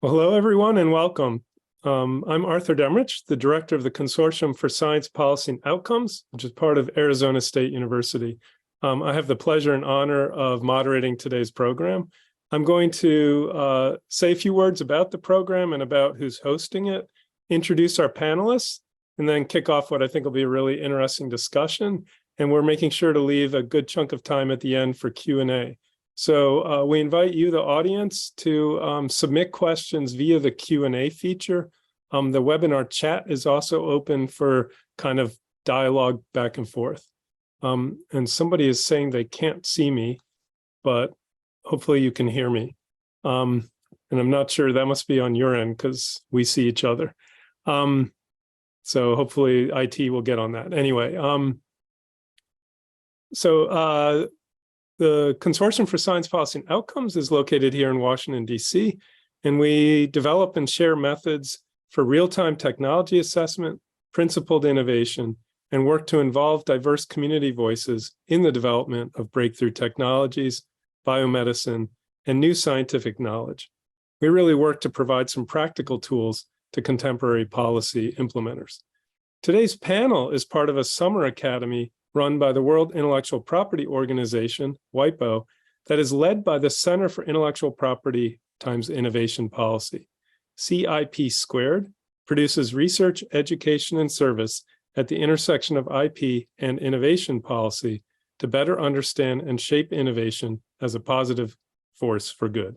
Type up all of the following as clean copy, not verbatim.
Well, hello, everyone, and welcome. I'm Arthur Daemmrich, the director of the Consortium for Science, Policy, and Outcomes, which is part of Arizona State University. I have the pleasure and honor of moderating today's program. I'm going to say a few words about the program and about who's hosting it, introduce our panelists, and then kick off what I think will be a really interesting discussion. And we're making sure to leave a good chunk of time at the end for Q&A. So we invite you, the audience, to submit questions via the Q&A feature. The webinar chat is also open for kind of dialogue back and forth. And somebody is saying they can't see me, but hopefully you can hear me. And I'm not sure, that must be on your end because we see each other. So hopefully IT will get on that. Anyway, the Consortium for Science, Policy, and Outcomes is located here in Washington, D.C., and we develop and share methods for real-time technology assessment, principled innovation, and work to involve diverse community voices in the development of breakthrough technologies, biomedicine, and new scientific knowledge. We really work to provide some practical tools to contemporary policy implementers. Today's panel is part of a summer academy run by the World Intellectual Property Organization, WIPO, that is led by the Center for Intellectual Property times Innovation Policy. C-IP2 produces research, education, and service at the intersection of IP and innovation policy to better understand and shape innovation as a positive force for good.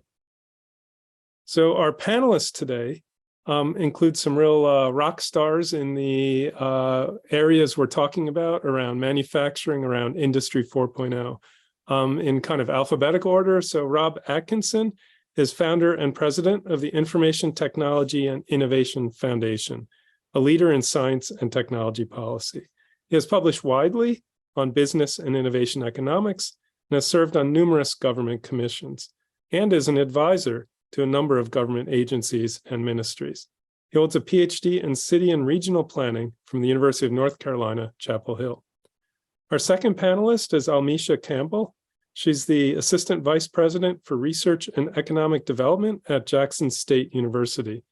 So our panelists today include some real rock stars in the areas we're talking about around manufacturing, around Industry 4.0 in kind of alphabetical order. So Rob Atkinson is founder and president of the Information Technology and Innovation Foundation, a leader in science and technology policy. He has published widely on business and innovation economics and has served on numerous government commissions and is an advisor to a number of government agencies and ministries. He holds a PhD in city and regional planning from the University of North Carolina, Chapel Hill. Our second panelist is Almesha Campbell. She's the Assistant Vice President for Research and Economic Development at Jackson State University,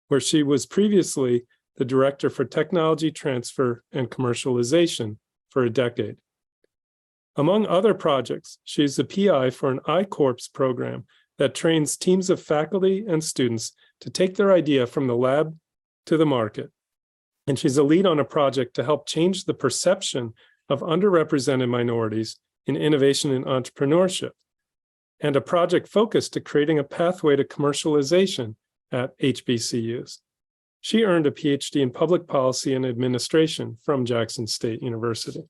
where she was previously the Director for Technology Transfer and Commercialization for a decade. Among other projects, she's the PI for an I-Corps program that trains teams of faculty and students to take their idea from the lab to the market. And she's a lead on a project to help change the perception of underrepresented minorities in innovation and entrepreneurship, and a project focused to creating a pathway to commercialization at HBCUs. She earned a PhD in public policy and administration from Jackson State University.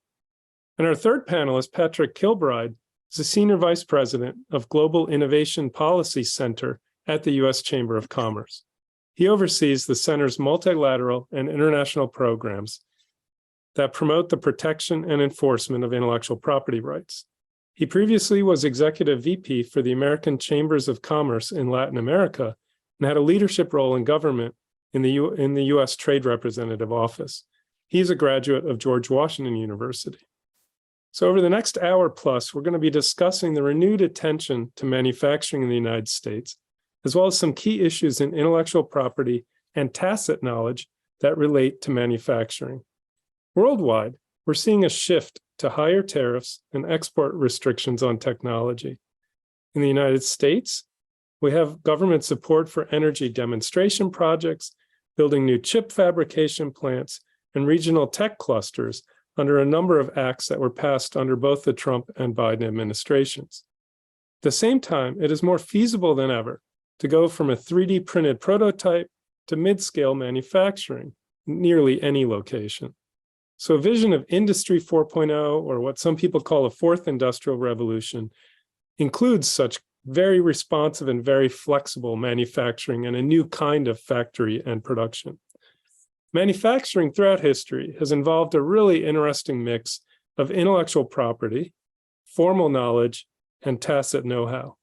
And our third panelist, Patrick Kilbride, is the Senior Vice President of Global Innovation Policy Center at the U.S. Chamber of Commerce. He oversees the center's multilateral and international programs that promote the protection and enforcement of intellectual property rights. He previously was Executive VP for the American Chambers of Commerce in Latin America and had a leadership role in government in the U.S. Trade Representative Office. He's a graduate of George Washington University. So over the next hour plus, we're going to be discussing the renewed attention to manufacturing in the United States, as well as some key issues in intellectual property and tacit knowledge that relate to manufacturing. Worldwide, we're seeing a shift to higher tariffs and export restrictions on technology. In the United States, we have government support for energy demonstration projects, building new chip fabrication plants, and regional tech clusters under a number of acts that were passed under both the Trump and Biden administrations. At the same time, it is more feasible than ever to go from a 3D printed prototype to mid-scale manufacturing in nearly any location. So a vision of Industry 4.0, or what some people call a fourth industrial revolution, includes such very responsive and very flexible manufacturing and a new kind of factory and production. Manufacturing throughout history has involved a really interesting mix of intellectual property, formal knowledge, and tacit know-how.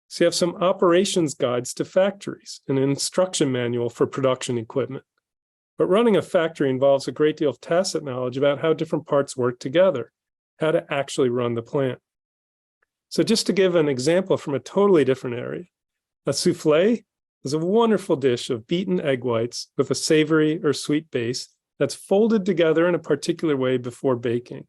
So you have some operations guides to factories, an instruction manual for production equipment. But running a factory involves a great deal of tacit knowledge about how different parts work together, how to actually run the plant. So just to give an example from a totally different area, a souffle, is a wonderful dish of beaten egg whites with a savory or sweet base that's folded together in a particular way before baking.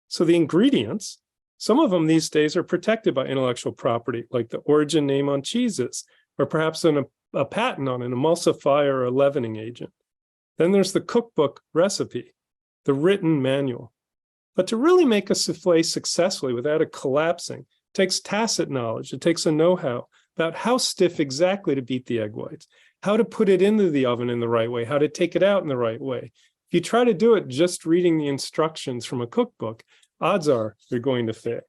So the ingredients, some of them these days are protected by intellectual property, like the origin name on cheeses, or perhaps a patent on an emulsifier or a leavening agent. Then there's the cookbook recipe, the written manual. But to really make a souffle successfully without it collapsing, it takes tacit knowledge. It takes a know-how about how stiff exactly to beat the egg whites, how to put it into the oven in the right way, how to take it out in the right way. If you try to do it just reading the instructions from a cookbook, odds are you're going to fail.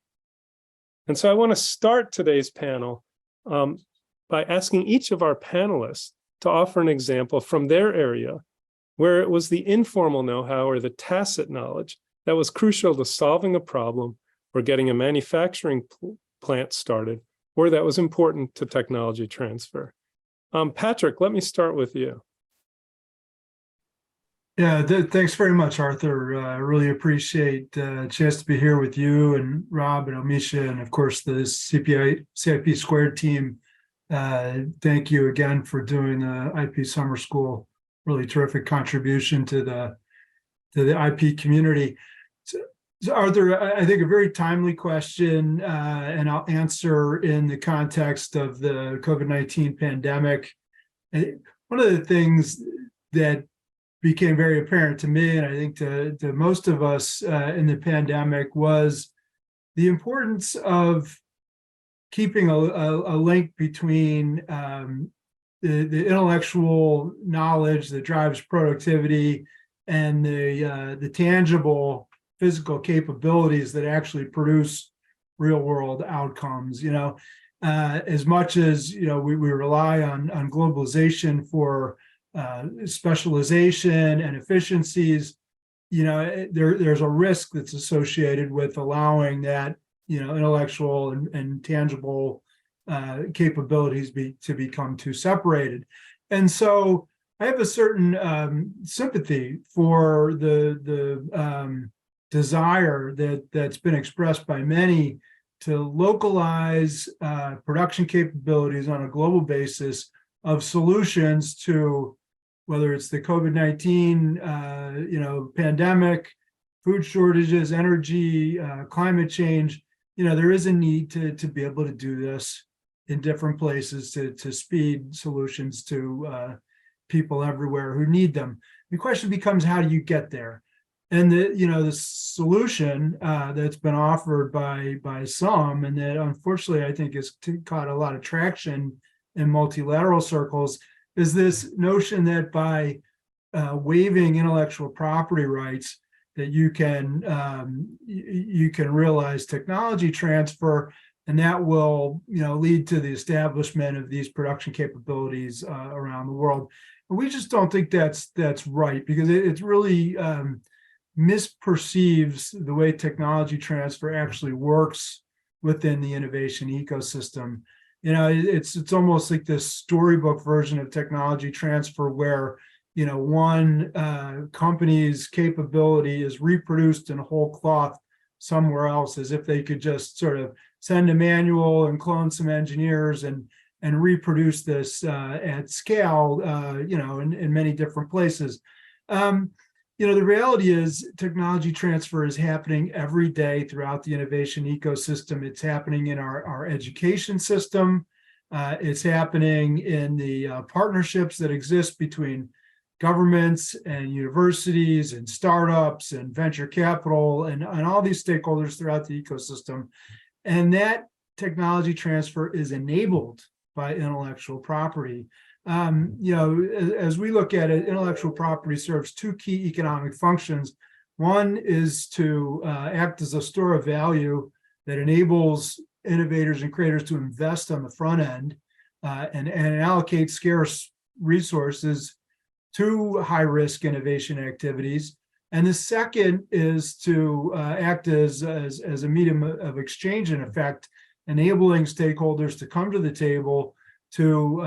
And so I want to start today's panel by asking each of our panelists to offer an example from their area where it was the informal know-how or the tacit knowledge that was crucial to solving a problem or getting a manufacturing plant started, or that was important to technology transfer. Patrick, let me start with you. Yeah, thanks very much, Arthur. I really appreciate the chance to be here with you and Rob and Almesha, and of course the CIP squared team. Thank you again for doing the IP Summer School. Really terrific contribution to the IP community. So Arthur, I think a very timely question, and I'll answer in the context of the COVID-19 pandemic. One of the things that became very apparent to me, and I think to most of us in the pandemic, was the importance of keeping a link between the intellectual knowledge that drives productivity and the tangible physical capabilities that actually produce real world outcomes. As much as we rely on globalization for specialization and efficiencies, there's a risk that's associated with allowing that intellectual and tangible capabilities to become too separated. And so I have a certain sympathy for the desire that's been expressed by many to localize production capabilities on a global basis of solutions to whether it's the COVID-19 pandemic, food shortages, energy, climate change. There is a need to be able to do this in different places to speed solutions to people everywhere who need them. The question becomes, how do you get there? And the solution that's been offered by some, and that unfortunately I think has caught a lot of traction in multilateral circles, is this notion that by waiving intellectual property rights, that you can realize technology transfer, and that will lead to the establishment of these production capabilities around the world. And we just don't think that's right, because it's really misperceives the way technology transfer actually works within the innovation ecosystem. It's almost like this storybook version of technology transfer where one company's capability is reproduced in whole cloth somewhere else, as if they could just sort of send a manual and clone some engineers and reproduce this at scale, in many different places. The reality is technology transfer is happening every day throughout the innovation ecosystem. It's happening in our education system. It's happening in the partnerships that exist between governments and universities and startups and venture capital and all these stakeholders throughout the ecosystem. And that technology transfer is enabled by intellectual property. As we look at it, intellectual property serves two key economic functions. One is to act as a store of value that enables innovators and creators to invest on the front end and allocate scarce resources to high-risk innovation activities. And the second is to act as a medium of exchange, in effect, enabling stakeholders to come to the table to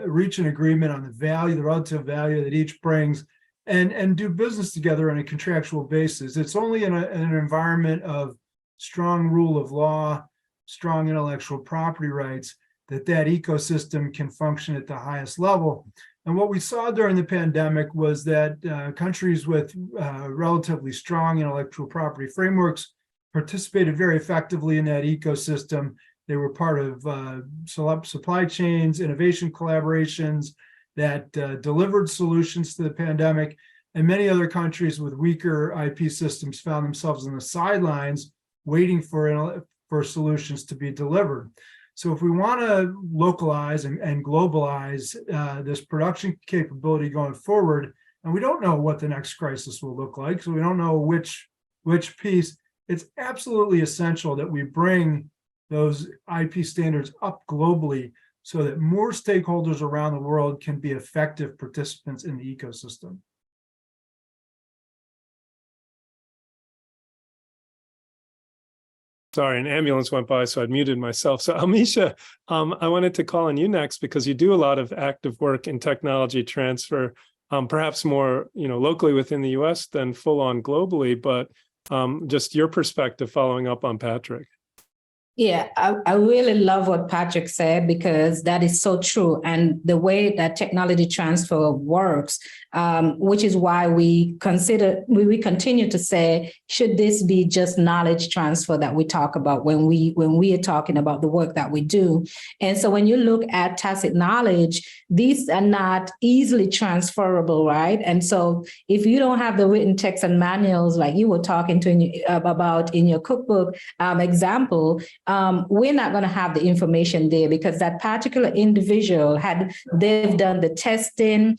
reach an agreement on the relative value that each brings, and do business together on a contractual basis. It's only in an environment of strong rule of law, strong intellectual property rights, that ecosystem can function at the highest level. And what we saw during the pandemic was that countries with relatively strong intellectual property frameworks participated very effectively in that ecosystem. They were part of supply chains, innovation collaborations that delivered solutions to the pandemic. And many other countries with weaker IP systems found themselves on the sidelines waiting for solutions to be delivered. So if we want to localize and globalize this production capability going forward, and we don't know what the next crisis will look like, so we don't know which piece, it's absolutely essential that we bring those IP standards up globally so that more stakeholders around the world can be effective participants in the ecosystem. Sorry, an ambulance went by, so I'd muted myself. So Almesha, I wanted to call on you next because you do a lot of active work in technology transfer, perhaps more, locally within the US than full on globally, but just your perspective following up on Patrick. Yeah, I really love what Patrick said because that is so true. And the way that technology transfer works, which is why we continue to say, should this be just knowledge transfer that we talk about when we are talking about the work that we do? And so when you look at tacit knowledge, these are not easily transferable, right? And so if you don't have the written texts and manuals like you were talking about in your cookbook example, we're not going to have the information there because that particular individual they've done the testing,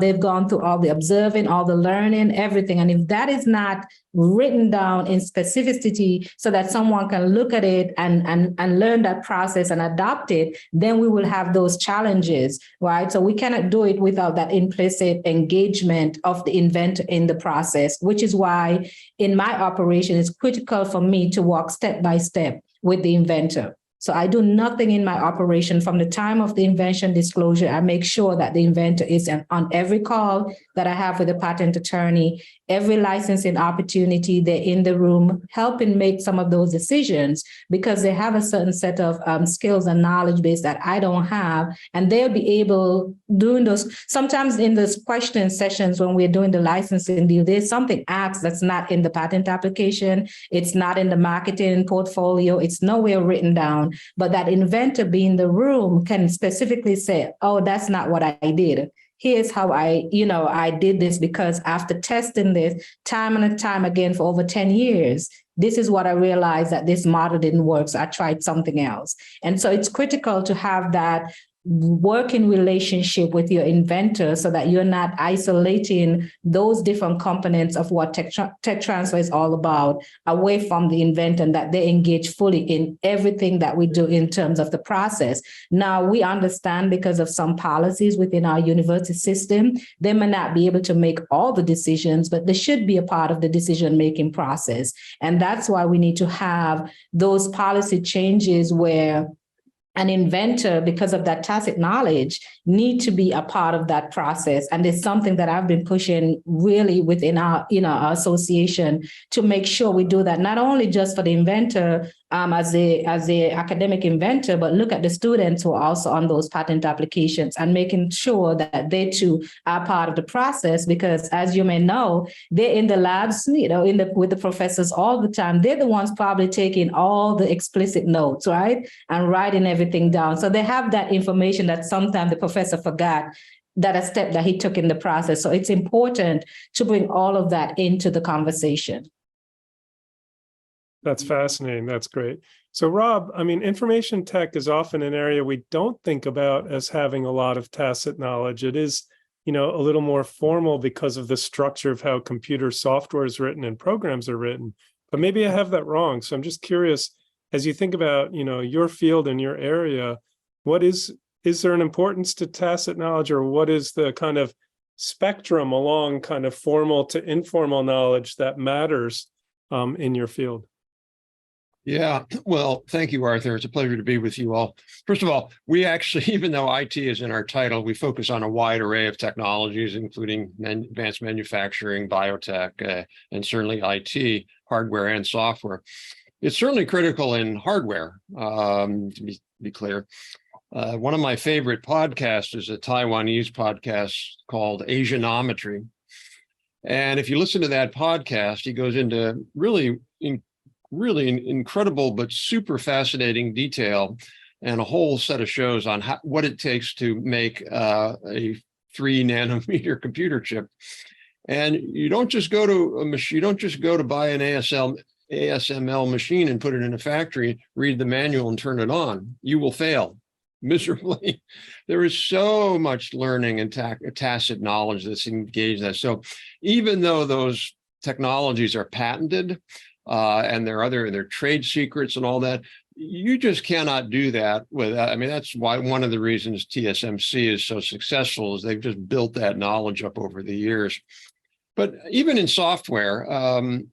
they've gone through all the observing, all the learning, everything. And if that is not written down in specificity so that someone can look at it and learn that process and adopt it, then we will have those challenges, right? So we cannot do it without that implicit engagement of the inventor in the process, which is why in my operation, it's critical for me to walk step by step with the inventor. So I do nothing in my operation from the time of the invention disclosure. I make sure that the inventor is on every call that I have with the patent attorney, every licensing opportunity, they're in the room helping make some of those decisions because they have a certain set of skills and knowledge base that I don't have. And they'll be able doing those. Sometimes in those question sessions when we're doing the licensing deal, there's something asked that's not in the patent application. It's not in the marketing portfolio. It's nowhere written down. But that inventor being in the room can specifically say, oh, that's not what I did. Here's how I did this because after testing this time and time again for over 10 years, this is what I realized that this model didn't work. So I tried something else. And so it's critical to have that working relationship with your inventor so that you're not isolating those different components of what tech transfer is all about away from the inventor and that they engage fully in everything that we do in terms of the process. Now, we understand because of some policies within our university system, they may not be able to make all the decisions, but they should be a part of the decision-making process. And that's why we need to have those policy changes where an inventor, because of that tacit knowledge, need to be a part of that process. And it's something that I've been pushing really within our association to make sure we do that, not only just for the inventor as the academic inventor, but look at the students who are also on those patent applications and making sure that they too are part of the process. Because as you may know, they're in the labs, with the professors all the time. They're the ones probably taking all the explicit notes, right? And writing everything down. So they have that information that sometimes the professor forgot that a step that he took in the process. So it's important to bring all of that into the conversation. That's fascinating. That's great. So Rob, information tech is often an area we don't think about as having a lot of tacit knowledge. It is, a little more formal because of the structure of how computer software is written and programs are written. But maybe I have that wrong. So I'm just curious, as you think about, your field and your area, is there an importance to tacit knowledge, or what is the kind of spectrum along kind of formal to informal knowledge that matters in your field? Yeah, well, thank you, Arthur. It's a pleasure to be with you all. First of all, we actually, even though IT is in our title, we focus on a wide array of technologies, including advanced manufacturing, biotech, and certainly IT, hardware and software. It's certainly critical in hardware, to be clear. One of my favorite podcasts is a Taiwanese podcast called Asianometry. And if you listen to that podcast, he goes into really incredible but super fascinating detail and a whole set of shows on what it takes to make a 3 nanometer computer chip. And you don't just go to a machine, you don't just go to buy an ASML machine and put it in a factory, read the manual and turn it on. You will fail miserably. There is so much learning and tacit knowledge that's engaged in that. So even though those technologies are patented and they're trade secrets and all that, you just cannot do that without, I mean, that's why one of the reasons TSMC is so successful is they've just built that knowledge up over the years. But even in software,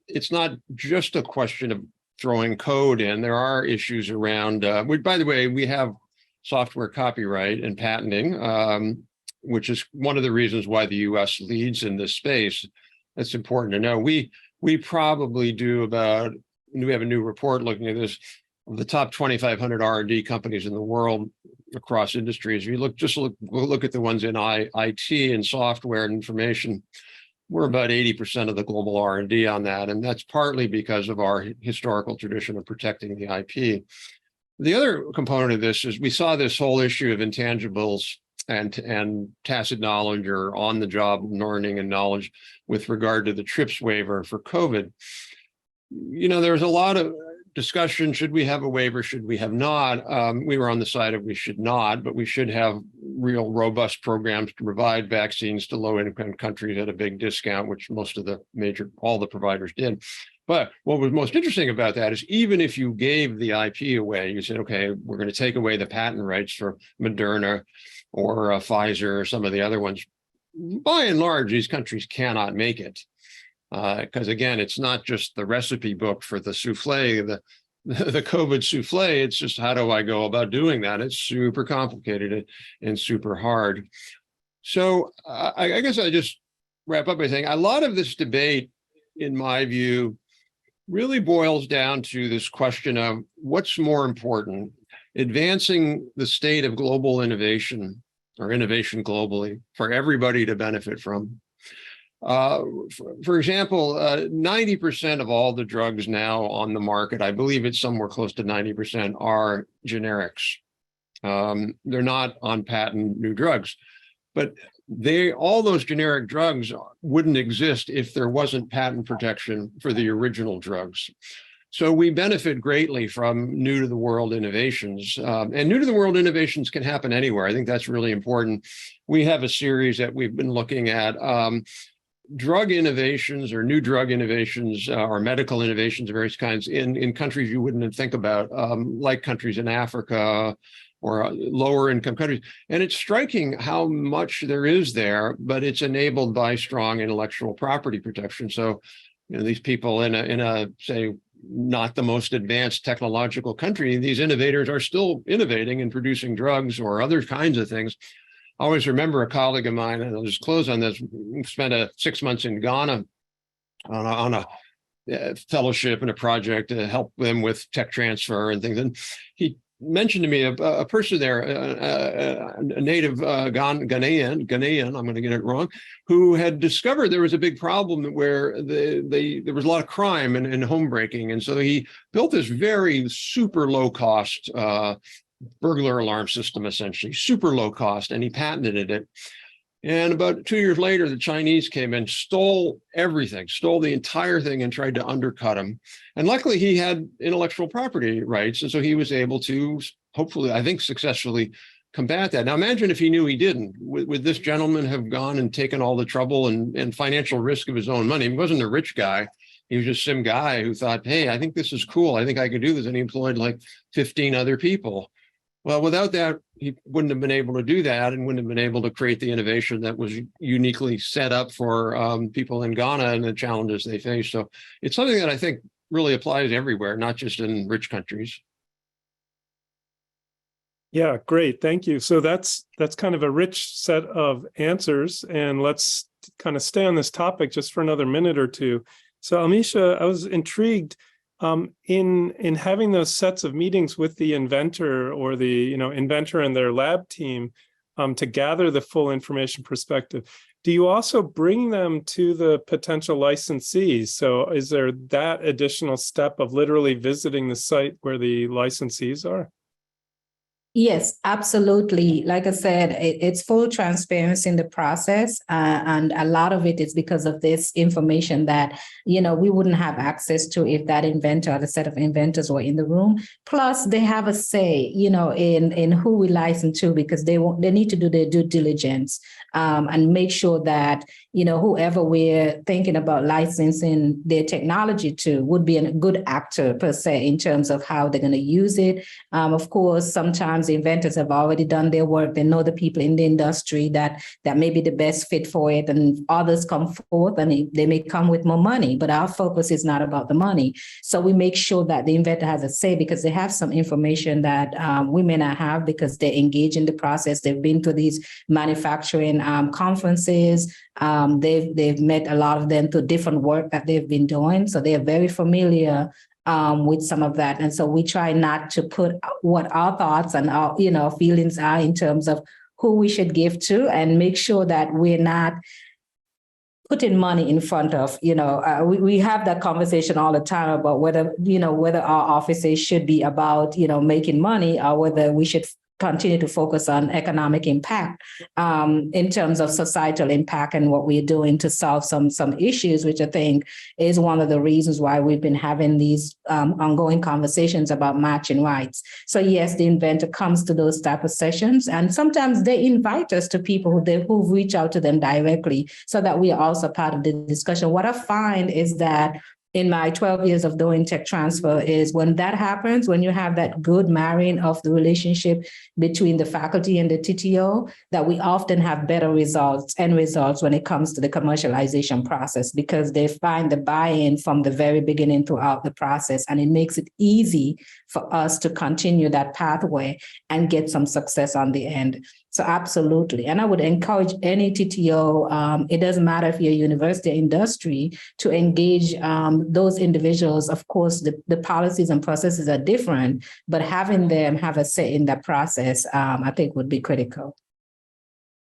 it's not just a question of throwing code in. There are issues around, by the way, we have software copyright and patenting, which is one of the reasons why the US leads in this space. That's important to know. We probably do about, we have a new report looking at this, of the top 2,500 R&D companies in the world across industries. If you look at the ones in IT and software and information, we're about 80% of the global R&D on that. And that's partly because of our historical tradition of protecting the IP. The other component of this is we saw this whole issue of intangibles and tacit knowledge or on-the-job learning and knowledge with regard to the TRIPS waiver for COVID. You know, there was a lot of discussion, should we have a waiver, should we have not? We were on the side of we should not, but we should have real robust programs to provide vaccines to low-income countries at a big discount, which all the providers did. But what was most interesting about that is even if you gave the IP away, you said, okay, we're going to take away the patent rights for Moderna or Pfizer or some of the other ones. By and large, these countries cannot make it. Because again, it's not just the recipe book for the souffle, the COVID souffle. It's just how do I go about doing that? It's super complicated and super hard. So I guess I just wrap up by saying a lot of this debate, in my view, really boils down to this question of what's more important, advancing the state of global innovation or innovation globally for everybody to benefit from. For example, 90% of all the drugs now on the market, I believe it's somewhere close to 90%, are generics. They're not on patent new drugs, but all those generic drugs wouldn't exist if there wasn't patent protection for the original drugs. So we benefit greatly from new to the world innovations, and new to the world innovations can happen anywhere. I think that's really important. We have a series that we've been looking at, drug innovations or new drug innovations or medical innovations of various kinds in countries you wouldn't think about, like countries in Africa or lower income countries. And it's striking how much there is there, but it's enabled by strong intellectual property protection. So, you know, these people in a say, not the most advanced technological country, these innovators are still innovating and producing drugs or other kinds of things. I always remember a colleague of mine, and I'll just close on this, spent 6 months in Ghana on a fellowship and a project to help them with tech transfer and things. And he mentioned to me a person there, a native Ghanaian, I'm going to get it wrong, who had discovered there was a big problem where there was a lot of crime and home breaking. And so he built this very super low cost burglar alarm system, essentially super low cost, and he patented it. And about 2 years later, the Chinese came in, stole everything, stole the entire thing and tried to undercut him. And luckily he had intellectual property rights. And so he was able to, hopefully, I think successfully combat that. Now imagine if he knew he didn't, would this gentleman have gone and taken all the trouble and financial risk of his own money? He wasn't a rich guy. He was just some guy who thought, hey, I think this is cool. I think I could do this. And he employed like 15 other people. Well, without that, he wouldn't have been able to do that and wouldn't have been able to create the innovation that was uniquely set up for people in Ghana and the challenges they face. So it's something that I think really applies everywhere, not just in rich countries. Yeah, great. Thank you. So that's kind of a rich set of answers. And let's kind of stay on this topic just for another minute or two. So Almesha, I was intrigued. in having those sets of meetings with the inventor or the inventor and their lab team to gather the full information perspective, do you also bring them to the potential licensees? So is there that additional step of literally visiting the site where the licensees are? Yes, absolutely. Like I said, it's full transparency in the process. And a lot of it is because of this information that, we wouldn't have access to if that inventor or the set of inventors were in the room. Plus, they have a say, in who we license to, because they need to do their due diligence and make sure that, whoever we're thinking about licensing their technology to would be a good actor per se in terms of how they're going to use it. Of course, sometimes the inventors have already done their work. They know the people in the industry that may be the best fit for it, and others come forth and they may come with more money, but our focus is not about the money. So we make sure that the inventor has a say because they have some information that we may not have because they engage in the process. They've been to these manufacturing conferences. They've met a lot of them through different work that they've been doing. So they are very familiar with some of that. And so we try not to put what our thoughts and our, feelings are in terms of who we should give to, and make sure that we're not putting money in front of, we have that conversation all the time about whether our offices should be about, making money, or whether we should continue to focus on economic impact in terms of societal impact and what we're doing to solve some issues, which I think is one of the reasons why we've been having these ongoing conversations about matching rights. So yes, the inventor comes to those type of sessions, and sometimes they invite us to people who reach out to them directly so that we are also part of the discussion. What I find is that in my 12 years of doing tech transfer is when that happens, when you have that good marrying of the relationship between the faculty and the TTO, that we often have better results when it comes to the commercialization process, because they find the buy-in from the very beginning throughout the process. And it makes it easy for us to continue that pathway and get some success on the end. So absolutely. And I would encourage any TTO, it doesn't matter if you're a university or industry, to engage those individuals. Of course, the policies and processes are different, but having them have a say in that process, I think would be critical.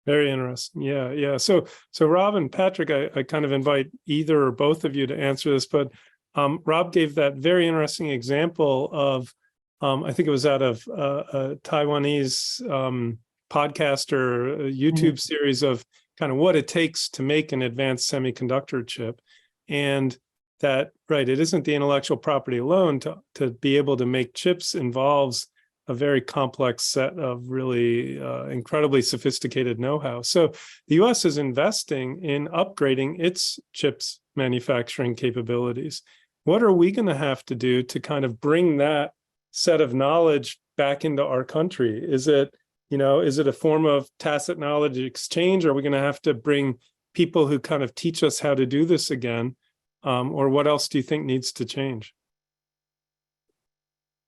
Very interesting. Yeah. So Rob and Patrick, I kind of invite either or both of you to answer this, but Rob gave that very interesting example of, I think it was out of a Taiwanese podcast or a YouTube series of kind of what it takes to make an advanced semiconductor chip. And that, right, it isn't the intellectual property alone. To be able to make chips involves a very complex set of really incredibly sophisticated know-how. So the US is investing in upgrading its chips manufacturing capabilities. What are we going to have to do to kind of bring that set of knowledge back into our country? Is it a form of tacit knowledge exchange? Or are we going to have to bring people who kind of teach us how to do this again? Or what else do you think needs to change?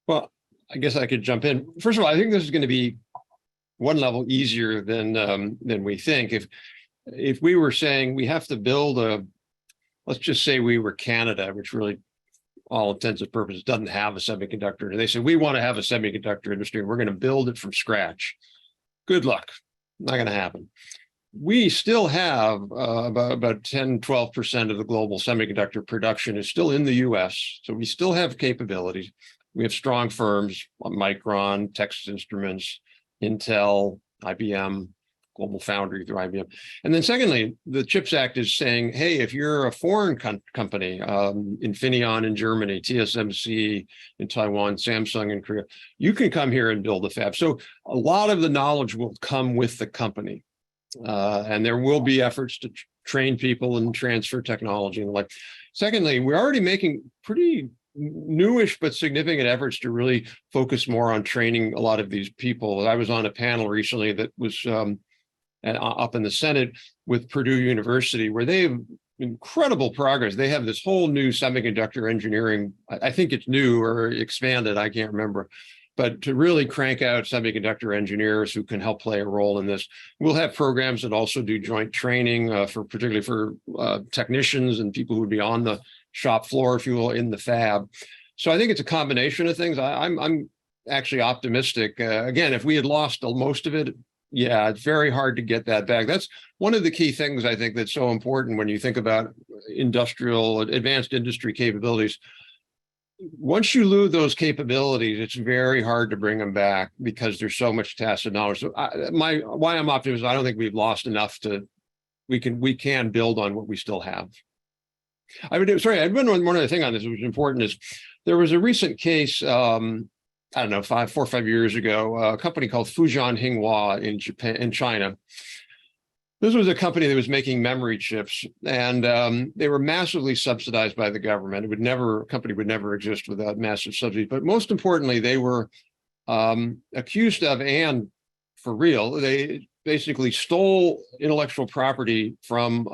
Well, I guess I could jump in. First of all, I think this is going to be one level easier than we think. If we were saying we have to build let's just say we were Canada, which really, all intents and purposes, doesn't have a semiconductor. And they said, we want to have a semiconductor industry. We're going to build it from scratch. Good luck. Not going to happen. We still have about 10, 12% of the global semiconductor production is still in the US. So we still have capabilities. We have strong firms, Micron, Texas Instruments, Intel, IBM, Global Foundry through IBM. And then secondly, the CHIPS Act is saying, hey, if you're a foreign company, Infineon in Germany, TSMC in Taiwan, Samsung in Korea, you can come here and build a fab. So a lot of the knowledge will come with the company. And there will be efforts to train people and transfer technology and the like. Secondly, we're already making pretty newish but significant efforts to really focus more on training a lot of these people. I was on a panel recently that was up in the Senate with Purdue University, where they have incredible progress. They have this whole new semiconductor engineering. I think it's new or expanded, I can't remember. But to really crank out semiconductor engineers who can help play a role in this. We'll have programs that also do joint training particularly for technicians and people who would be on the shop floor, if you will, in the fab. So I think it's a combination of things. I'm actually optimistic. Again, if we had lost most of it, yeah, it's very hard to get that back. That's one of the key things I think that's so important when you think about advanced industry capabilities. Once you lose those capabilities, it's very hard to bring them back because there's so much tacit knowledge. So why I'm optimistic, I don't think we've lost enough to, we can build on what we still have. I've been one other thing on this, which is important, is there was a recent case, I don't know, 4 or 5 years ago, a company called Fujian Hinghua in China. This was a company that was making memory chips, and they were massively subsidized by the government. A company would never exist without massive subsidies. But most importantly, they were accused of, and for real, they basically stole intellectual property from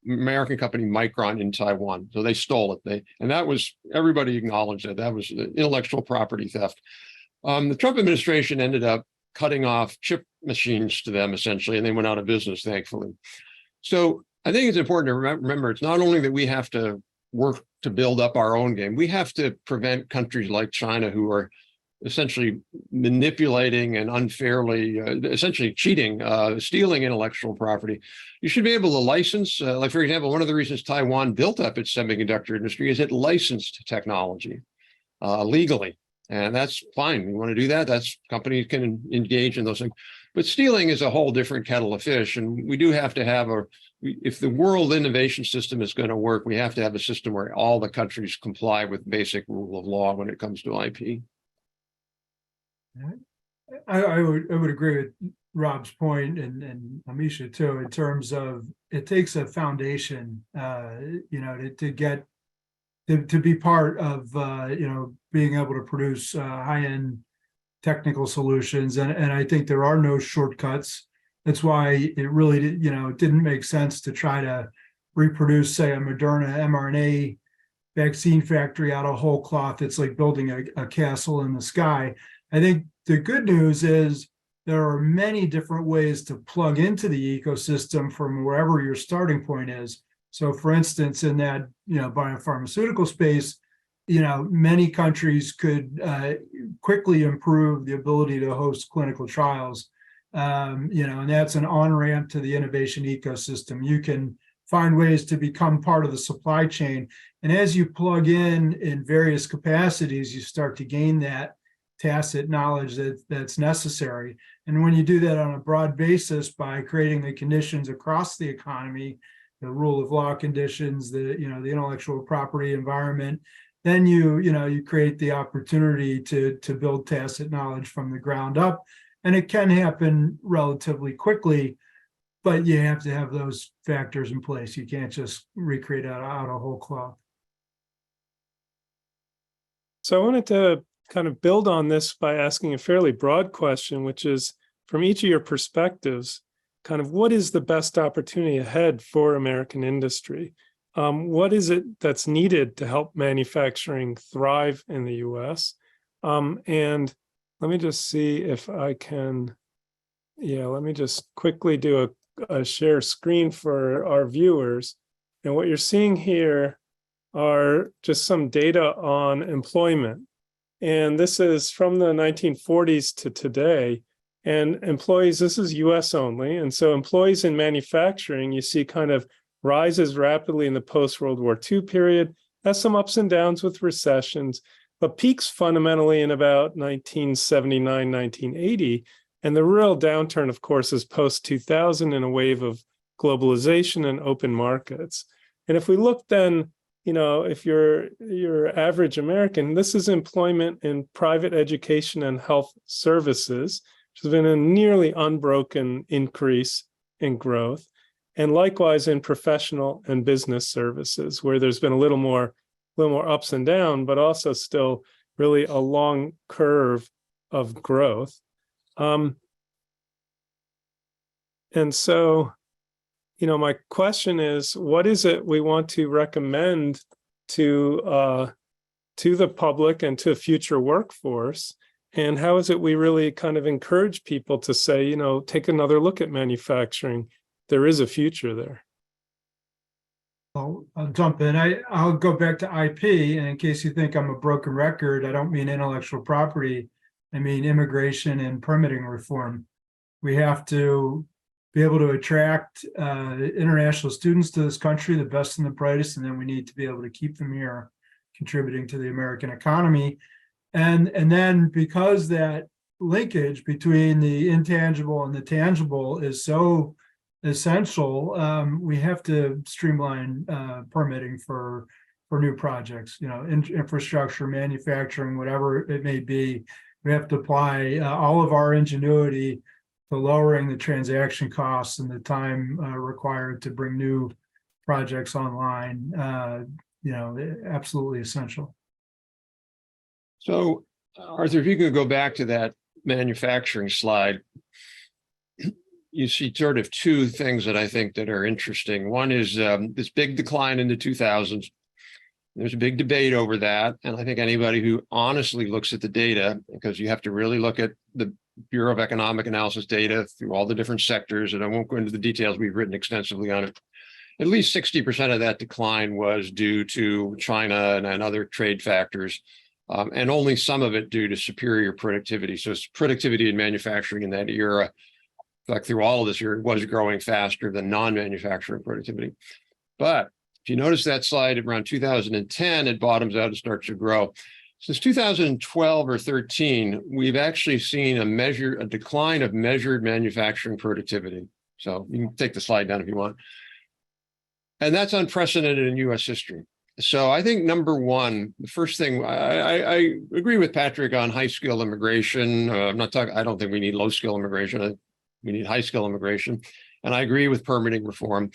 American company Micron in Taiwan. So they stole it. And that was, everybody acknowledged that was intellectual property theft. The Trump administration ended up cutting off chip machines to them, essentially, and they went out of business, thankfully. So I think it's important to remember, it's not only that we have to work to build up our own game, we have to prevent countries like China, who are essentially manipulating and unfairly, essentially cheating, stealing intellectual property. You should be able to license, like, for example, one of the reasons Taiwan built up its semiconductor industry is it licensed technology legally. And that's fine. You want to do that? Companies can engage in those things. But stealing is a whole different kettle of fish. And we do have to have if the world innovation system is going to work, we have to have a system where all the countries comply with basic rule of law when it comes to IP. I would agree with Rob's point, and Almesha too, in terms of it takes a foundation, to be part of, being able to produce high-end technical solutions. And I think there are no shortcuts. That's why it really, it didn't make sense to try to reproduce, say, a Moderna mRNA vaccine factory out of whole cloth. It's like building a castle in the sky. I think the good news is there are many different ways to plug into the ecosystem from wherever your starting point is. So, for instance, in that biopharmaceutical space, many countries could quickly improve the ability to host clinical trials. And that's an on-ramp to the innovation ecosystem. You can find ways to become part of the supply chain. And as you plug in various capacities, you start to gain that tacit knowledge that's necessary. And when you do that on a broad basis by creating the conditions across the economy, the rule of law conditions, the intellectual property environment, then you create the opportunity to build tacit knowledge from the ground up. And it can happen relatively quickly, but you have to have those factors in place. You can't just recreate out of whole cloth. So I wanted to kind of build on this by asking a fairly broad question, which is, from each of your perspectives, kind of what is the best opportunity ahead for American industry? What is it that's needed to help manufacturing thrive in the US? And let me just see if I can, let me just quickly do a share screen for our viewers. And what you're seeing here are just some data on employment. And this is from the 1940s to today. And employees, this is US only. And so employees in manufacturing, you see kind of rises rapidly in the post-World War II period, has some ups and downs with recessions, but peaks fundamentally in about 1979, 1980. And the real downturn, of course, is post-2000 in a wave of globalization and open markets. And if we look then, if you're your average American, this is employment in private education and health services, which has been a nearly unbroken increase in growth. And likewise in professional and business services, where there's been a little more ups and downs, but also still really a long curve of growth. And so, my question is, what is it we want to recommend to the public and to a future workforce? And how is it we really kind of encourage people to say, take another look at manufacturing? There is a future there. I'll jump in. I'll go back to IP, and in case you think I'm a broken record, I don't mean intellectual property. I mean immigration and permitting reform. We have to be able to attract international students to this country, the best and the brightest, and then we need to be able to keep them here, contributing to the American economy. And then because that linkage between the intangible and the tangible is so essential, we have to streamline permitting for new projects, infrastructure, manufacturing, whatever it may be. We have to apply all of our ingenuity to lowering the transaction costs and the time required to bring new projects online. Absolutely essential. So, Arthur, if you could go back to that manufacturing slide, you see sort of two things that I think that are interesting. One is this big decline in the 2000s. There's a big debate over that. And I think anybody who honestly looks at the data, because you have to really look at the Bureau of Economic Analysis data through all the different sectors, and I won't go into the details, we've written extensively on it. At least 60% of that decline was due to China and other trade factors, and only some of it due to superior productivity. So it's productivity in manufacturing in that era, in fact, through all of this year, was growing faster than non-manufacturing productivity. But if you notice that slide around 2010, it bottoms out and starts to grow. Since 2012 or 13, we've actually seen a decline of measured manufacturing productivity. So you can take the slide down if you want. And that's unprecedented in US history. So I think number one, the first thing, I agree with Patrick on high skill immigration. I don't think we need low skill immigration. We need high skill immigration. And I agree with permitting reform.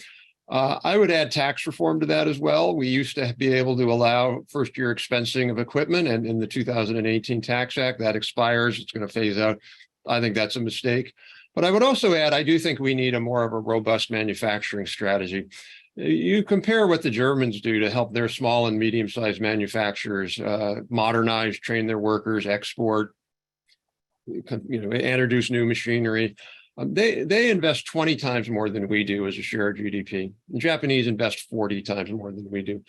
I would add tax reform to that as well. We used to be able to allow first year expensing of equipment, and in the 2018 Tax Act, that expires. It's going to phase out. I think that's a mistake. But I would also add, I do think we need more of a robust manufacturing strategy. You compare what the Germans do to help their small and medium-sized manufacturers modernize, train their workers, export, introduce new machinery. They invest 20 times more than we do as a share of GDP. The Japanese invest 40 times more than we do.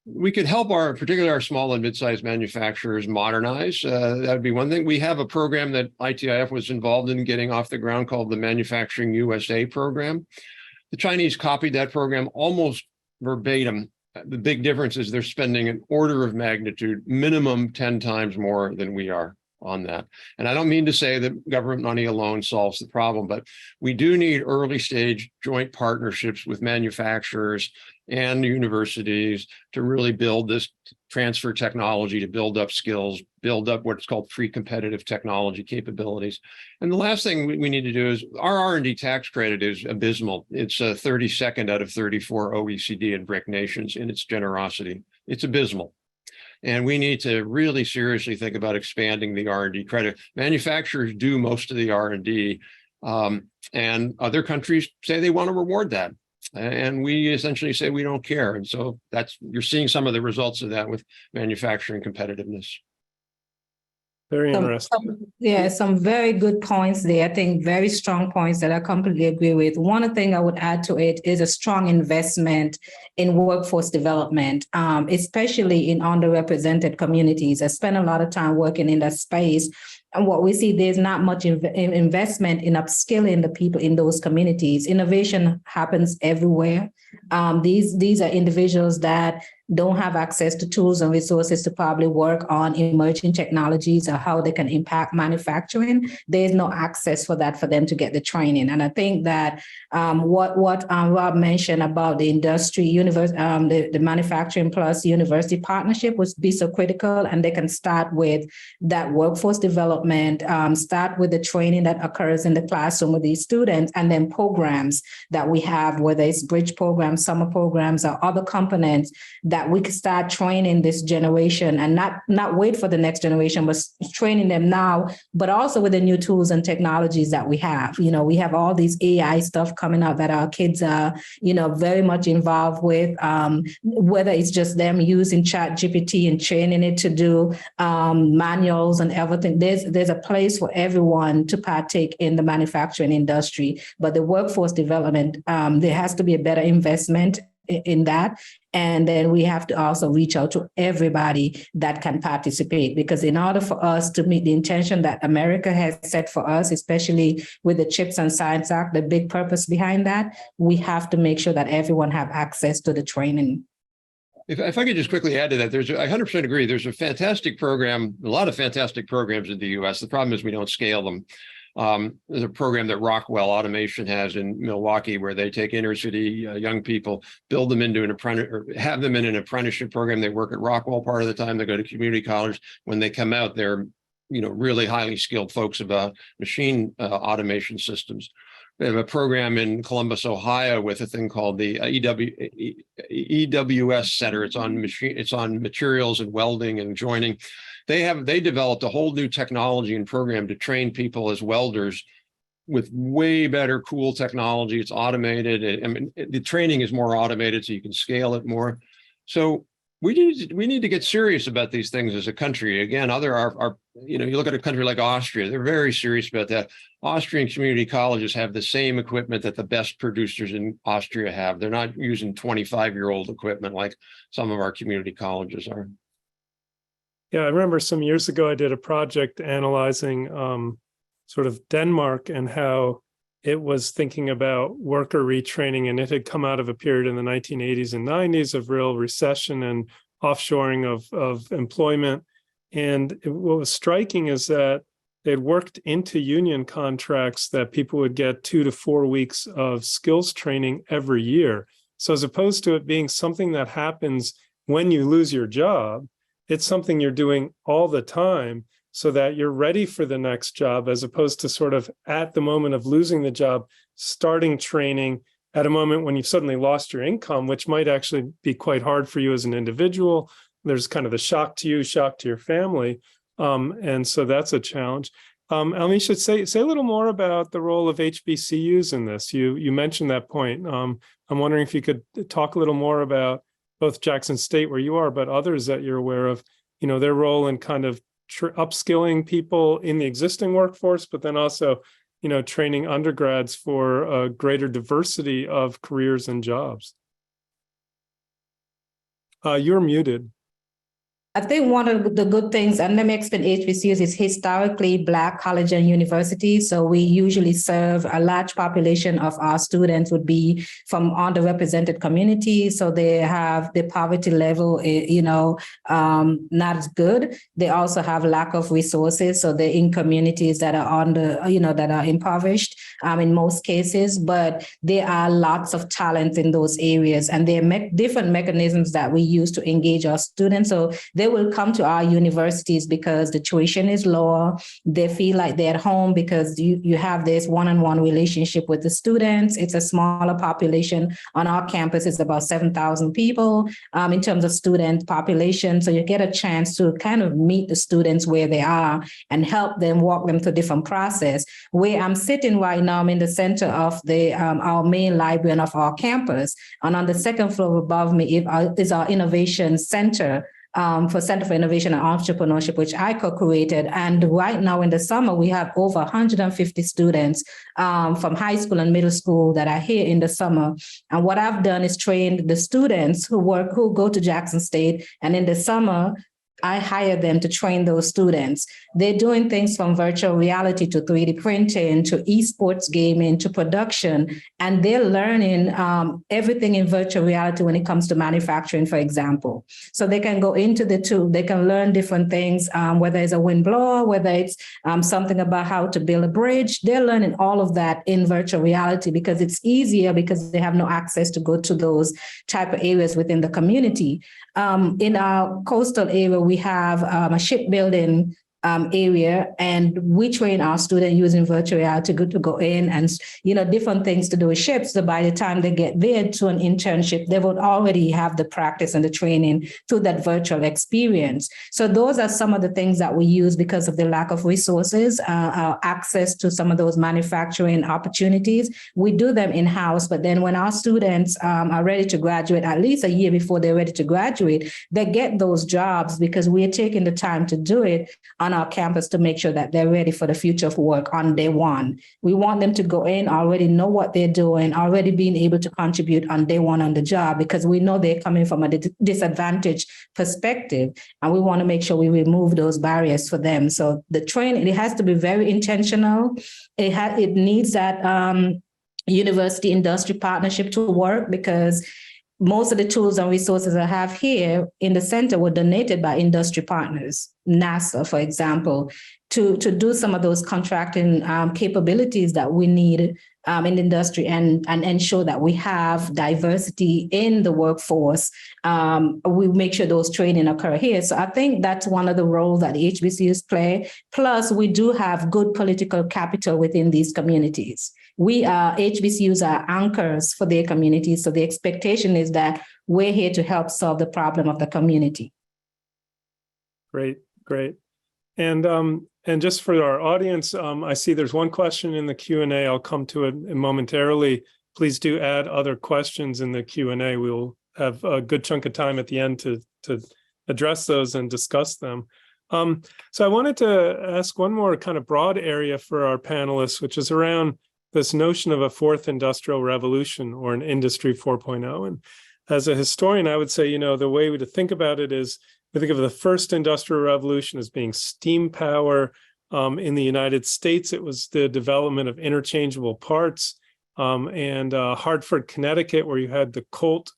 We could help particularly our small and mid-sized manufacturers modernize. That would be one thing. We have a program that ITIF was involved in getting off the ground called the Manufacturing USA program. The Chinese copied that program almost verbatim. The big difference is they're spending an order of magnitude, minimum 10 times more than we are on that. And I don't mean to say that government money alone solves the problem, but we do need early stage joint partnerships with manufacturers and universities to really build this transfer technology, to build up skills, build up what's called pre-competitive technology capabilities. And the last thing we need to do is our R&D tax credit is abysmal. It's 32nd out of 34 OECD and BRIC nations in its generosity. It's abysmal. And we need to really seriously think about expanding the R&D credit. Manufacturers do most of the R&D, and other countries say they want to reward that. And we essentially say we don't care. And so you're seeing some of the results of that with manufacturing competitiveness. Very interesting. Some very good points there. I think very strong points that I completely agree with. One thing I would add to it is a strong investment in workforce development, especially in underrepresented communities. I spend a lot of time working in that space. And what we see, there's not much investment in upskilling the people in those communities. Innovation happens everywhere. These are individuals that don't have access to tools and resources to probably work on emerging technologies or how they can impact manufacturing. There's no access for that for them to get the training. And I think that what Rob mentioned about the industry, the manufacturing plus university partnership would be so critical, and they can start with that workforce development, start with the training that occurs in the classroom with these students, and then programs that we have, whether it's bridge programs, summer programs, or other components that we could start training this generation and not wait for the next generation, but training them now, but also with the new tools and technologies that we have. We have all these AI stuff coming out that our kids are, very much involved with, whether it's just them using ChatGPT and training it to do manuals and everything. There's a place for everyone to partake in the manufacturing industry, but the workforce development, there has to be a better investment in that. And then we have to also reach out to everybody that can participate, because in order for us to meet the intention that America has set for us, especially with the CHIPS and Science Act, the big purpose behind that, we have to make sure that everyone have access to the training. If I could just quickly add to that, I 100% agree. There's a fantastic program, a lot of fantastic programs in the U.S. The problem is we don't scale them. There's a program that Rockwell Automation has in Milwaukee where they take inner city young people, build them into an apprentice, or have them in an apprenticeship program. They work at Rockwell part of the time. They go to community college. When they come out, they're really highly skilled folks about machine automation systems. They have a program in Columbus, Ohio, with a thing called the EWS Center. It's on materials and welding and joining. They developed a whole new technology and program to train people as welders with way better, cool technology. It's automated. I mean, the training is more automated, so you can scale it more. So we need to get serious about these things as a country. Again, you look at a country like Austria, they're very serious about that. Austrian community colleges have the same equipment that the best producers in Austria have. They're not using 25-year-old equipment like some of our community colleges are. Yeah, I remember some years ago, I did a project analyzing sort of Denmark and how it was thinking about worker retraining, and it had come out of a period in the 1980s and 90s of real recession and offshoring of employment. And what was striking is that they'd worked into union contracts that people would get 2 to 4 weeks of skills training every year. So as opposed to it being something that happens when you lose your job, it's something you're doing all the time so that you're ready for the next job, as opposed to sort of at the moment of losing the job, starting training at a moment when you've suddenly lost your income, which might actually be quite hard for you as an individual. There's kind of the shock to you, shock to your family. And so that's a challenge. Almesha, say a little more about the role of HBCUs in this. You mentioned that point. I'm wondering if you could talk a little more about both Jackson State, where you are, but others that you're aware of, their role in kind of upskilling people in the existing workforce, but then also, training undergrads for a greater diversity of careers and jobs. You're muted. I think one of the good things, and let me explain HBCUs, is historically Black college and universities. So we usually serve a large population of our students would be from underrepresented communities. So they have the poverty level, not as good. They also have lack of resources. So they're in communities that are that are impoverished in most cases, but there are lots of talent in those areas. And there are different mechanisms that we use to engage our students. So they will come to our universities because the tuition is lower. They feel like they're at home because you have this one-on-one relationship with the students. It's a smaller population. On our campus, it's about 7,000 people in terms of student population. So you get a chance to kind of meet the students where they are and help them, walk them through different process. Where I'm sitting right now, I'm in the center of our main library of our campus. And on the second floor above me is our innovation center. For Center for Innovation and Entrepreneurship, which I co-created. And right now in the summer, we have over 150 students from high school and middle school that are here in the summer. And what I've done is trained the students who go to Jackson State. And in the summer, I hire them to train those students. They're doing things from virtual reality to 3D printing to esports gaming to production, and they're learning everything in virtual reality when it comes to manufacturing, for example. So they can go into the tool, they can learn different things, whether it's a wind blower, whether it's something about how to build a bridge. They're learning all of that in virtual reality because it's easier because they have no access to go to those type of areas within the community. In our coastal area, we have a shipbuilding area, and we train our students using virtual reality to go in and, different things to do with ships. So by the time they get there to an internship, they would already have the practice and the training through that virtual experience. So those are some of the things that we use because of the lack of resources, access to some of those manufacturing opportunities. We do them in-house, but then when our students are ready to graduate, at least a year before they're ready to graduate, they get those jobs because we're taking the time to do it on on our campus to make sure that they're ready for the future of work on day one. We want them to go in, already know what they're doing, already being able to contribute on day one on the job, because we know they're coming from a disadvantaged perspective, and we want to make sure we remove those barriers for them. So the training, it has to be very intentional. It needs that university industry partnership to work, because most of the tools and resources I have here in the center were donated by industry partners, NASA, for example, to do some of those contracting capabilities that we need in the industry and ensure that we have diversity in the workforce. We make sure those training occur here. So I think that's one of the roles that the HBCUs play. Plus, we do have good political capital within these communities. HBCUs are anchors for their communities. So the expectation is that we're here to help solve the problem of the community. Great. And just for our audience, I see there's one question in the Q&A. I'll come to it momentarily. Please do add other questions in the Q&A. We'll have a good chunk of time at the end to address those and discuss them. So I wanted to ask one more kind of broad area for our panelists, which is around this notion of a fourth industrial revolution or an industry 4.0. And as a historian, I would say, the way to think about it is we think of the first industrial revolution as being steam power. In the United States, it was the development of interchangeable parts. And Hartford, Connecticut, where you had the Colt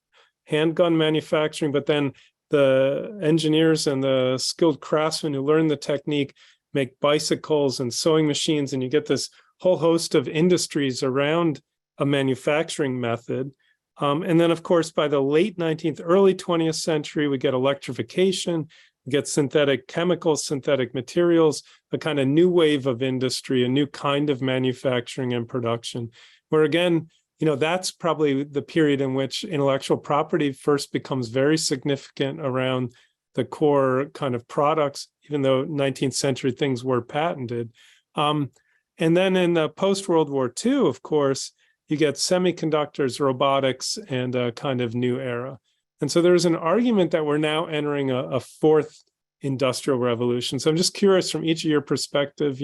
handgun manufacturing, but then the engineers and the skilled craftsmen who learn the technique make bicycles and sewing machines, and you get this whole host of industries around a manufacturing method. And then, of course, by the late 19th, early 20th century, we get electrification, we get synthetic chemicals, synthetic materials, a kind of new wave of industry, a new kind of manufacturing and production, where again, that's probably the period in which intellectual property first becomes very significant around the core kind of products, even though 19th century things were patented. And then in the post-World War II, of course, you get semiconductors, robotics, and a kind of new era. And so there's an argument that we're now entering a fourth industrial revolution. So I'm just curious from each of your perspective,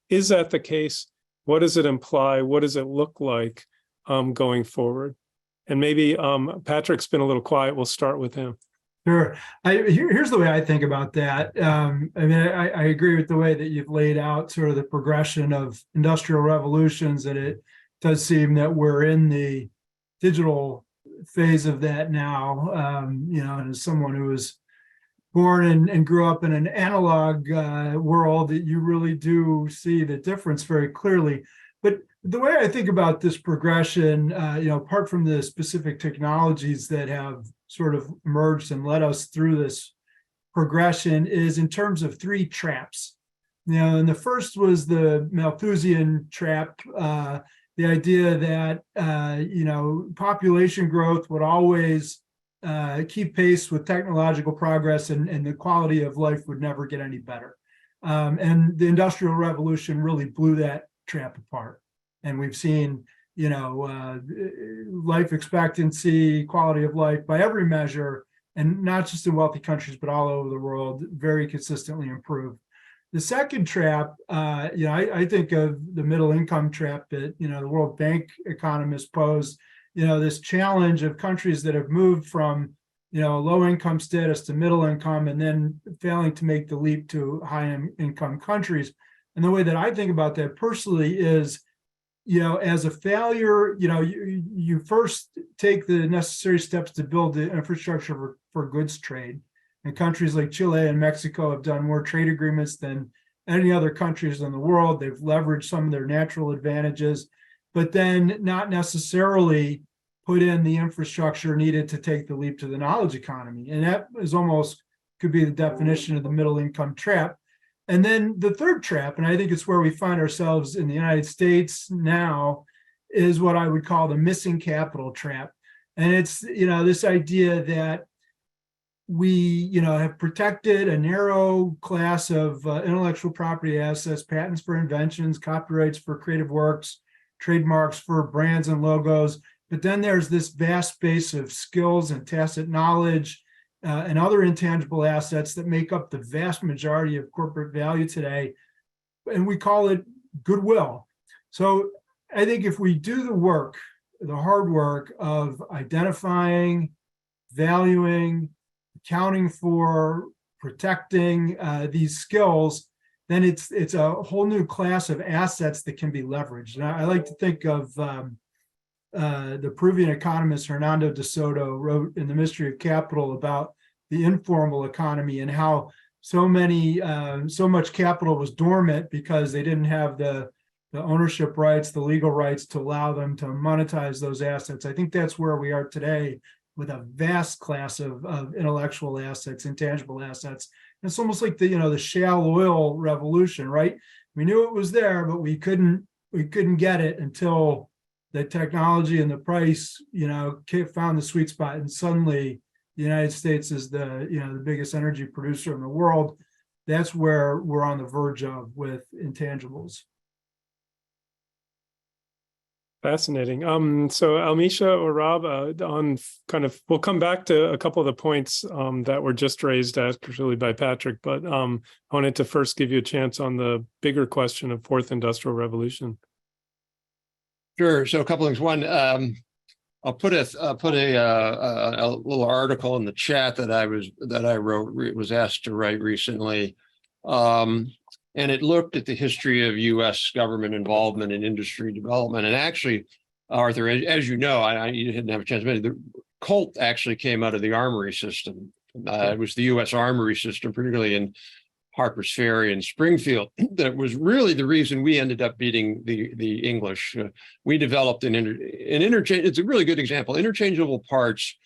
is that the case? What does it imply? What does it look like going forward? And maybe Patrick's been a little quiet. We'll start with him. Sure. Here's the way I think about that. I agree with the way that you've laid out sort of the progression of industrial revolutions, and it does seem that we're in the digital phase of that now. And as someone who was born and grew up in an analog world, that you really do see the difference very clearly. But the way I think about this progression, apart from the specific technologies that have sort of emerged and led us through this progression, is in terms of three traps. And the first was the Malthusian trap, the idea that population growth would always keep pace with technological progress, and the quality of life would never get any better. And the Industrial Revolution really blew that trap apart. And we've seen, life expectancy, quality of life by every measure, and not just in wealthy countries, but all over the world, very consistently improve. The second trap, I think of the middle income trap that, the World Bank economists pose, this challenge of countries that have moved from, low income status to middle income, and then failing to make the leap to high income countries. And the way that I think about that personally is, as a failure, you first take the necessary steps to build the infrastructure for goods trade. And countries like Chile and Mexico have done more trade agreements than any other countries in the world. They've leveraged some of their natural advantages, but then not necessarily put in the infrastructure needed to take the leap to the knowledge economy. And that is almost could be the definition of the middle income trap. And then the third trap, and I think it's where we find ourselves in the United States now, is what I would call the missing capital trap. And it's, this idea that we, have protected a narrow class of intellectual property assets, patents for inventions, copyrights for creative works, trademarks for brands and logos. But then there's this vast base of skills and tacit knowledge and other intangible assets that make up the vast majority of corporate value today. And we call it goodwill. So I think if we do the work, the hard work of identifying, valuing, accounting for, protecting these skills, then it's a whole new class of assets that can be leveraged. And I like to think of the Peruvian economist Hernando de Soto wrote in The Mystery of Capital about the informal economy and how so much capital was dormant because they didn't have the ownership rights, the legal rights to allow them to monetize those assets. I think that's where we are today with a vast class of intellectual assets, intangible assets. It's almost like the shale oil revolution, right? We knew it was there, but we couldn't get it until the technology and the price, found the sweet spot, and suddenly the United States is the biggest energy producer in the world. That's where we're on the verge of with intangibles. Fascinating. So Almesha or Rob, we'll come back to a couple of the points that were just raised actually by Patrick, but I wanted to first give you a chance on the bigger question of fourth industrial revolution. Sure. So a couple of things. One, I'll put a little article in the chat that I wrote, was asked to write recently. And it looked at the history of U.S. government involvement in industry development. And actually, Arthur, as you know, you didn't have a chance to mention, the Colt actually came out of the armory system. It was the U.S. armory system, particularly in Harper's Ferry and Springfield, that was really the reason we ended up beating the English. We developed an interchange. It's a really good example. Interchangeable parts.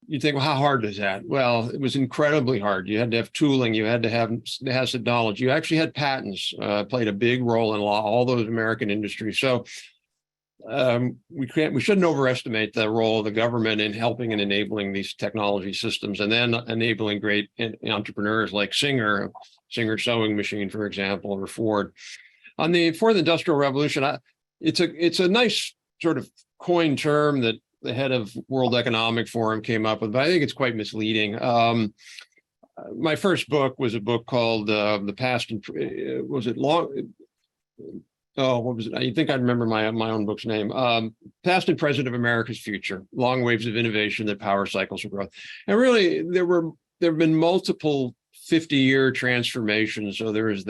You think, well, how hard is that? Well, it was incredibly hard. You had to have tooling. You had to have the hazard knowledge. You actually had patents, played a big role in all those American industries. So we shouldn't overestimate the role of the government in helping and enabling these technology systems, and then enabling great entrepreneurs like Singer sewing machine, for example, or Ford. On the fourth industrial revolution, it's a nice sort of coined term that the head of World Economic Forum came up with, but I think it's quite misleading. My first book was a book called The Past and was it long? Oh, what was it? I think I remember my own book's name. Past and Present of America's Future: Long Waves of Innovation that Power Cycles of Growth. And really, there have been multiple 50-year transformations. So there was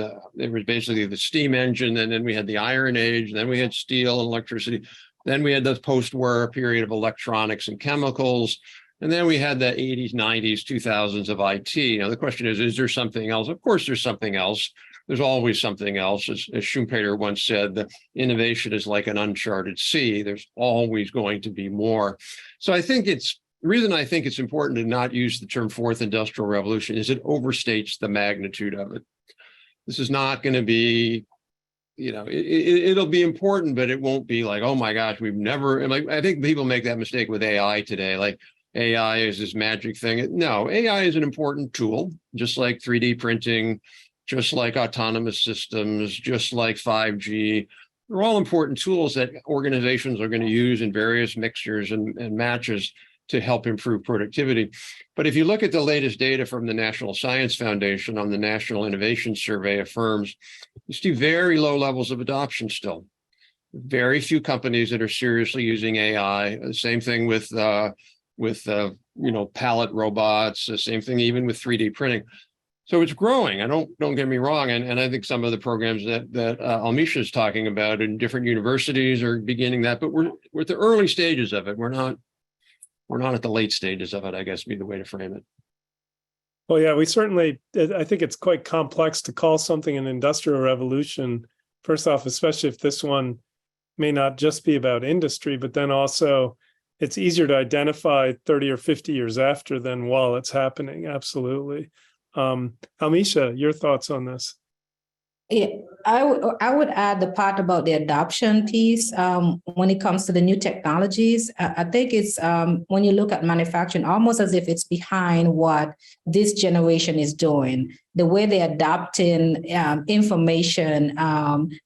basically the steam engine, and then we had the Iron Age, and then we had steel and electricity. Then we had the post-war period of electronics and chemicals. And then we had the 80s, 90s, 2000s of IT. Now, the question is there something else? Of course, there's something else. There's always something else. As Schumpeter once said, the innovation is like an uncharted sea. There's always going to be more. So I think the reason I think it's important to not use the term fourth industrial revolution is it overstates the magnitude of it. This is not going to be, it'll be important, but it won't be like, oh my gosh, we've never, like, I think people make that mistake with AI today. Like AI is this magic thing. No, AI is an important tool, just like 3D printing, just like autonomous systems, just like 5G. They're all important tools that organizations are going to use in various mixtures and matches to help improve productivity. But if you look at the latest data from the National Science Foundation on the National Innovation Survey of firms, you see very low levels of adoption still. Very few companies that are seriously using AI. The same thing with pallet robots. The same thing even with 3D printing. So it's growing. Don't get me wrong, and I think some of the programs that Almesha is talking about in different universities are beginning that. But we're at the early stages of it. We're not at the late stages of it, I guess would be the way to frame it. Well, yeah, I think it's quite complex to call something an industrial revolution. First off, especially if this one may not just be about industry, but then also it's easier to identify 30 or 50 years after than while it's happening. Absolutely. Almesha, your thoughts on this? Yeah, I would add the part about the adoption piece. When it comes to the new technologies, I think it's when you look at manufacturing, almost as if it's behind what this generation is doing. the way they're adopting information,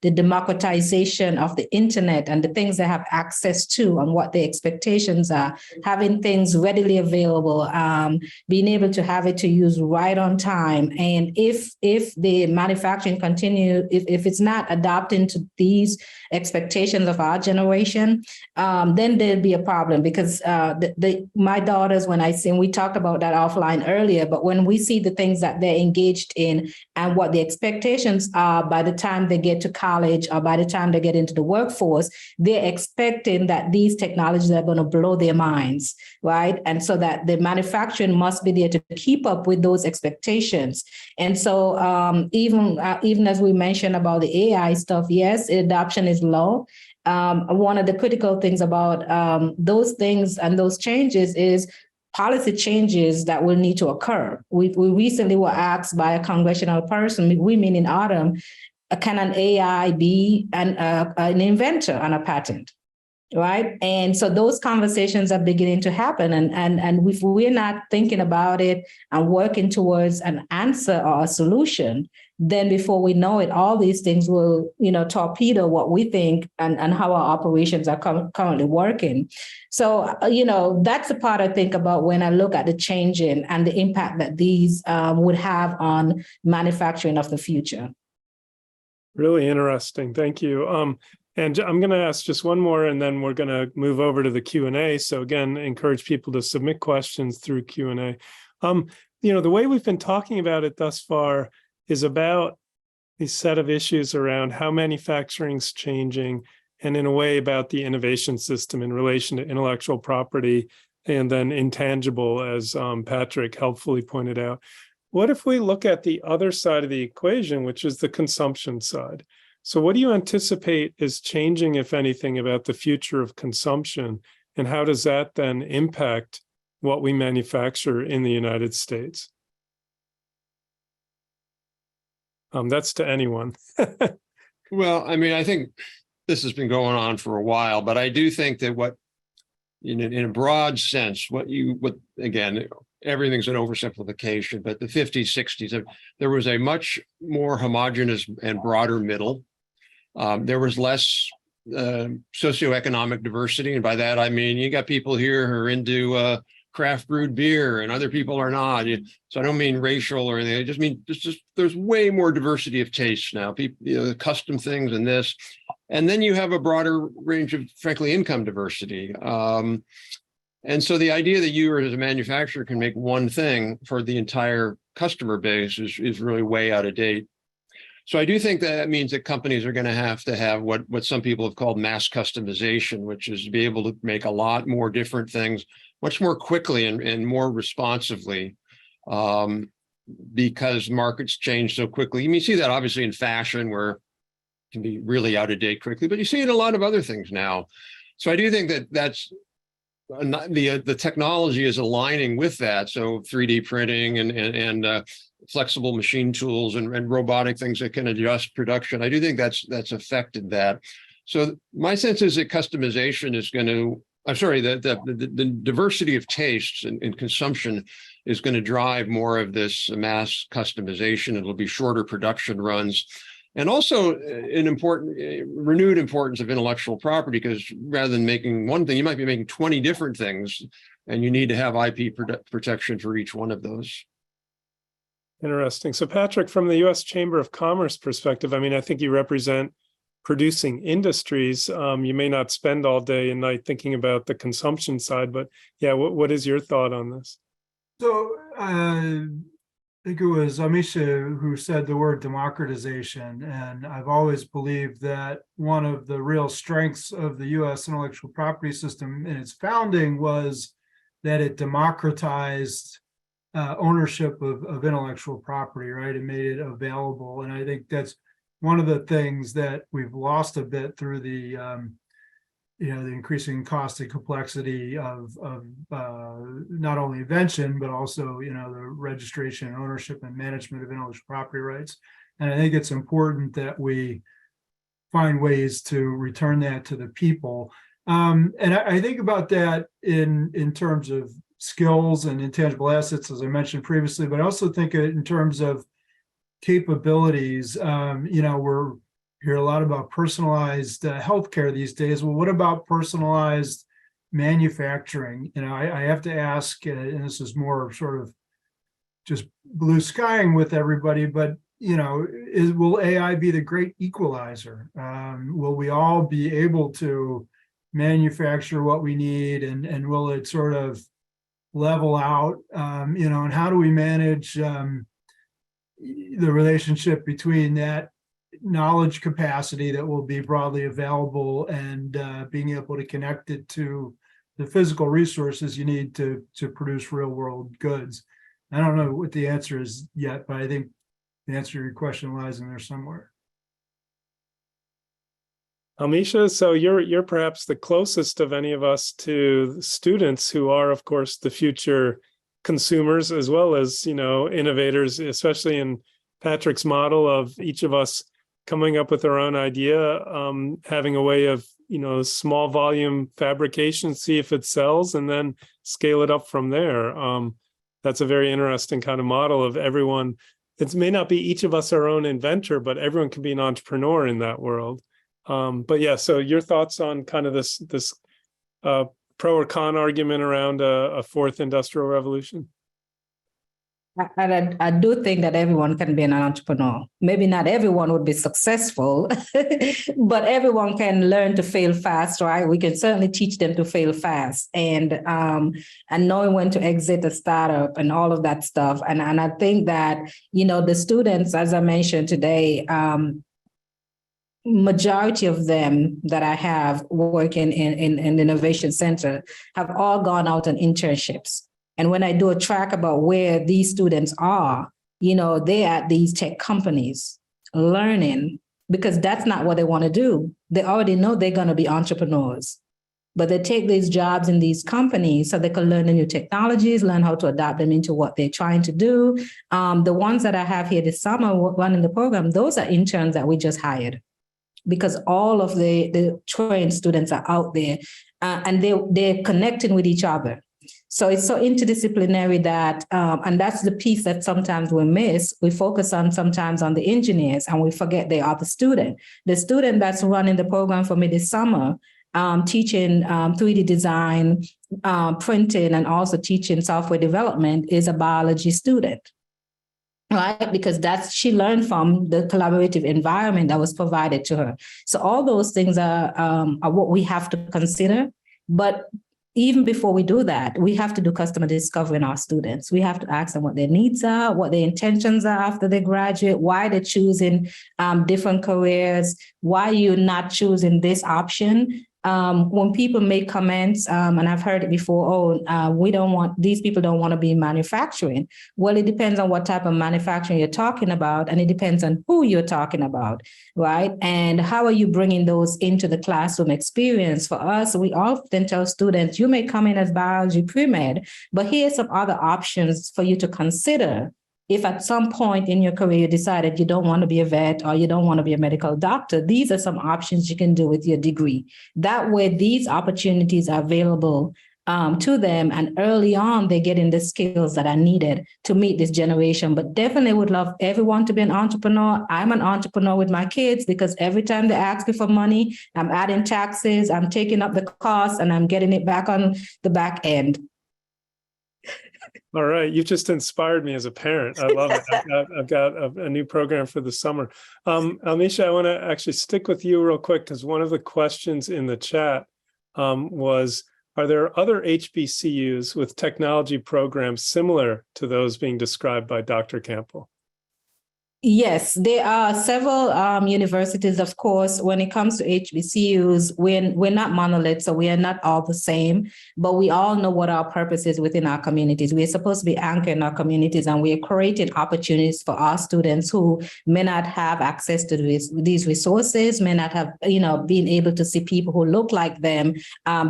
the democratization of the internet and the things they have access to and what the expectations are, having things readily available, being able to have it to use right on time. And if the manufacturing continue, if it's not adapting to these expectations of our generation, then there'll be a problem, because my daughters, when we talked about that offline earlier, but when we see the things that they're engaged in and what the expectations are by the time they get to college or by the time they get into the workforce, they're expecting that these technologies are going to blow their minds, right? And so that the manufacturing must be there to keep up with those expectations. And so even as we mentioned about the AI stuff, yes, adoption is low. One of the critical things about those things and those changes is policy changes that will need to occur. We recently were asked by a congressional person, we mean in Autumn, can an AI be an inventor on a patent, right? And so those conversations are beginning to happen. And if we're not thinking about it and working towards an answer or a solution, then before we know it, all these things will, torpedo what we think and how our operations are currently working. So, that's the part I think about when I look at the changing and the impact that these would have on manufacturing of the future. Really interesting. Thank you. And I'm going to ask just one more, and then we're going to move over to the Q&A. So again, encourage people to submit questions through Q&A. The way we've been talking about it thus far is about these set of issues around how manufacturing's changing, and in a way about the innovation system in relation to intellectual property and then intangible, as Patrick helpfully pointed out. What if we look at the other side of the equation, which is the consumption side? So what do you anticipate is changing, if anything, about the future of consumption, and how does that then impact what we manufacture in the United States? That's to anyone. Well, I mean, I think this has been going on for a while, but I do think that in a broad sense, again, everything's an oversimplification, but the 50s, 60s, there was a much more homogeneous and broader middle. There was less socioeconomic diversity. And by that, I mean, you got people here who are into craft brewed beer and other people are not. So I don't mean racial or anything. I just mean there's way more diversity of tastes now. People, custom things and this. And then you have a broader range of, frankly, income diversity. And so the idea that you as a manufacturer can make one thing for the entire customer base is really way out of date. So I do think that means that companies are going to have what some people have called mass customization, which is to be able to make a lot more different things much more quickly and more responsively, because markets change so quickly. You see that obviously in fashion, where it can be really out of date quickly, but you see it in a lot of other things now. So I do think that's the technology is aligning with that. So 3D printing and flexible machine tools and robotic things that can adjust production. I do think that's affected that. So my sense is that customization is going to, the diversity of tastes and consumption is going to drive more of this mass customization. It'll be shorter production runs. And also renewed importance of intellectual property, because rather than making one thing, you might be making 20 different things, and you need to have IP protection for each one of those. Interesting. So Patrick, from the U.S. Chamber of Commerce perspective, I mean, I think you represent producing industries. You may not spend all day and night thinking about the consumption side, but yeah, what is your thought on this? So I think it was Almesha who said the word democratization, and I've always believed that one of the real strengths of the U.S. intellectual property system in its founding was that it democratized ownership of intellectual property, right? It made it available, and I think that's one of the things that we've lost a bit through the the increasing cost and complexity of not only invention, but also, the registration, ownership, and management of intellectual property rights. And I think it's important that we find ways to return that to the people. And I think about that in terms of skills and intangible assets, as I mentioned previously, but I also think in terms of capabilities. We're hear a lot about personalized healthcare these days. Well, what about personalized manufacturing? I have to ask, and this is more sort of just blue skying with everybody, but will AI be the great equalizer? Will we all be able to manufacture what we need, and will it sort of level out? And how do we manage the relationship between that knowledge capacity that will be broadly available and being able to connect it to the physical resources you need to produce real world goods? I don't know what the answer is yet, but I think the answer to your question lies in there somewhere. Almesha, so you're perhaps the closest of any of us to students who are, of course, the future consumers as well as, innovators, especially in Patrick's model of each of us coming up with our own idea, having a way of, small volume fabrication, see if it sells, and then scale it up from there. That's a very interesting kind of model of everyone. It may not be each of us our own inventor, but everyone can be an entrepreneur in that world. But yeah, so your thoughts on kind of this pro or con argument around a fourth industrial revolution? I do think that everyone can be an entrepreneur. Maybe not everyone would be successful, but everyone can learn to fail fast, right? We can certainly teach them to fail fast and knowing when to exit a startup and all of that stuff. And I think that, the students, as I mentioned today, majority of them that I have working in the Innovation Center have all gone out on internships. And when I do a track about where these students are, they're at these tech companies learning, because that's not what they want to do. They already know they're going to be entrepreneurs, but they take these jobs in these companies so they can learn the new technologies, learn how to adapt them into what they're trying to do. The ones that I have here this summer running the program, those are interns that we just hired, because all of the trained students are out there and they're connecting with each other. So it's so interdisciplinary that, and that's the piece that sometimes we miss. We focus on sometimes on the engineers and we forget they are the student. The student that's running the program for me this summer, teaching 3D design, printing, and also teaching software development is a biology student, right? Because she learned from the collaborative environment that was provided to her. So all those things are what we have to consider. But even before we do that, we have to do customer discovery in our students. We have to ask them what their needs are, what their intentions are after they graduate, why they're choosing different careers, why you're not choosing this option. When people make comments, and I've heard it before, these people don't want to be in manufacturing. Well, it depends on what type of manufacturing you're talking about, and it depends on who you're talking about, right? And how are you bringing those into the classroom experience? For us, we often tell students, you may come in as biology pre-med, but here's some other options for you to consider. If at some point in your career you decided you don't want to be a vet or you don't want to be a medical doctor, these are some options you can do with your degree. That way, these opportunities are available to them, and early on, they're getting the skills that are needed to meet this generation. But definitely would love everyone to be an entrepreneur. I'm an entrepreneur with my kids because every time they ask me for money, I'm adding taxes, I'm taking up the cost, and I'm getting it back on the back end. All right. You've just inspired me as a parent. I love it. I've got a new program for the summer. Almesha, I want to actually stick with you real quick because one of the questions in the chat was, are there other HBCUs with technology programs similar to those being described by Dr. Campbell? Yes, there are several universities, of course. When it comes to HBCUs, we're not monoliths, so we are not all the same, but we all know what our purpose is within our communities. We're supposed to be anchored in our communities, and we're creating opportunities for our students who may not have access to these resources, may not have, been able to see people who look like them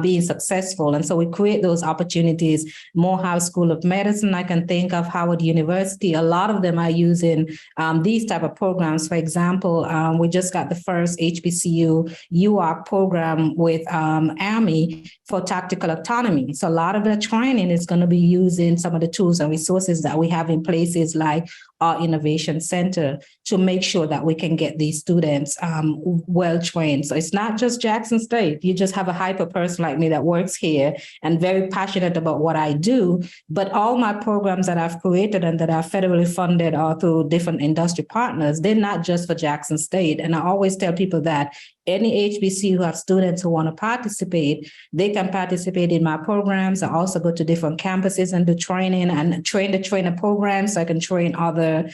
being successful. And so we create those opportunities. Morehouse School of Medicine, I can think of Howard University. A lot of them are using these type of programs. For example, we just got the first HBCU UARC program with Army for tactical autonomy. So a lot of the training is going to be using some of the tools and resources that we have in places like our innovation center to make sure that we can get these students well trained. So it's not just Jackson State. You just have a hyper person like me that works here and very passionate about what I do. But all my programs that I've created and that are federally funded or through different industry partners, they're not just for Jackson State. And I always tell people that any HBC who have students who want to participate, they can participate in my programs. I also go to different campuses and do training and train the trainer programs. So I can train other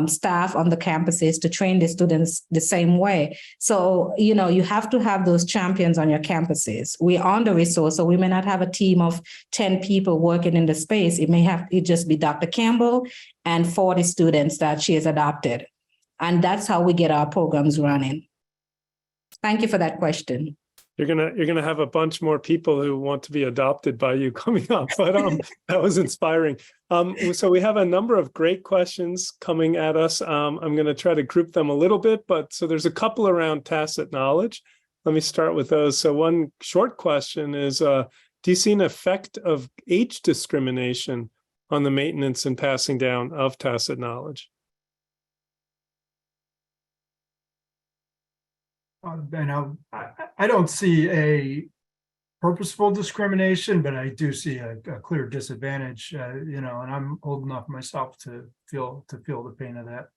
staff on the campuses to train the students the same way. So, you know, you have to have those champions on your campuses. We're under-resourced, so we may not have a team of 10 people working in the space. It just be Dr. Campbell and 40 students that she has adopted. And that's how we get our programs running. Thank you for that question. You're gonna have a bunch more people who want to be adopted by you coming up, but that was inspiring. So we have a number of great questions coming at us. I'm going to try to group them a little bit, but so there's a couple around tacit knowledge. Let me start with those. So one short question is, do you see an effect of age discrimination on the maintenance and passing down of tacit knowledge? I don't see a purposeful discrimination, but I do see a clear disadvantage, you know, and I'm old enough myself to feel the pain of that.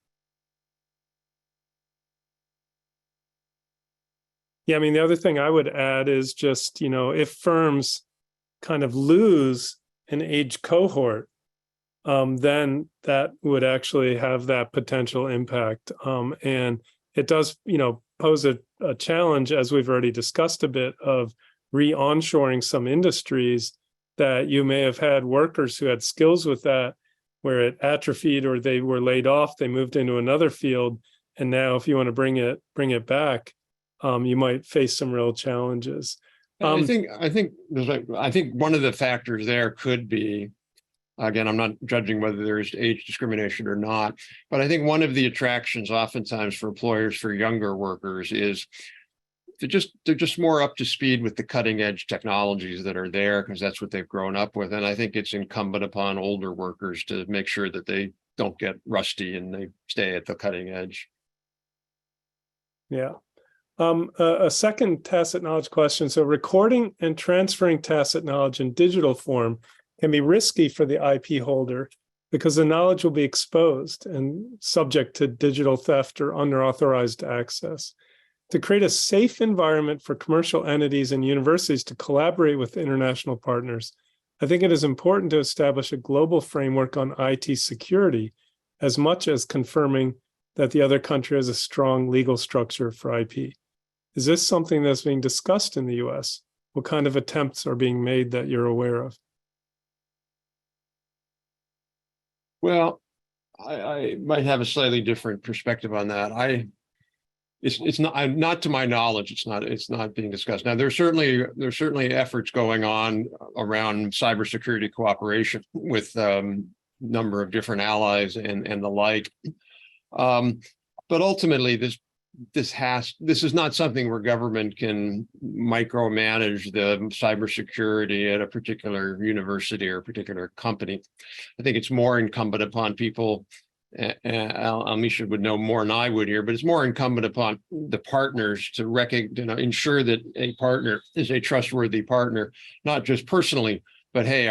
Yeah, I mean, the other thing I would add is just, you know, if firms kind of lose an age cohort, then that would actually have that potential impact. And it does, you know, pose a challenge, as we've already discussed a bit, of re-onshoring some industries that you may have had workers who had skills with that, where it atrophied or they were laid off, they moved into another field. And now if you want to bring it back, you might face some real challenges. I think one of the factors there could be, again, I'm not judging whether there's age discrimination or not, but I think one of the attractions oftentimes for employers for younger workers is they're just more up to speed with the cutting edge technologies that are there because that's what they've grown up with. And I think it's incumbent upon older workers to make sure that they don't get rusty and they stay at the cutting edge. Yeah. A second tacit knowledge question. So recording and transferring tacit knowledge in digital form can be risky for the IP holder because the knowledge will be exposed and subject to digital theft or unauthorized access. To create a safe environment for commercial entities and universities to collaborate with international partners, I think it is important to establish a global framework on IT security as much as confirming that the other country has a strong legal structure for IP. Is this something that's being discussed in the US? What kind of attempts are being made that you're aware of? Well, I might have a slightly different perspective on that. It's not to my knowledge, it's not being discussed. Now, there's certainly efforts going on around cybersecurity cooperation with a number of different allies and the like. But ultimately, this is not something where government can micromanage the cybersecurity at a particular university or a particular company. I think it's more incumbent upon people, Almesha would know more than I would here, but it's more incumbent upon the partners to ensure that a partner is a trustworthy partner, not just personally, but hey,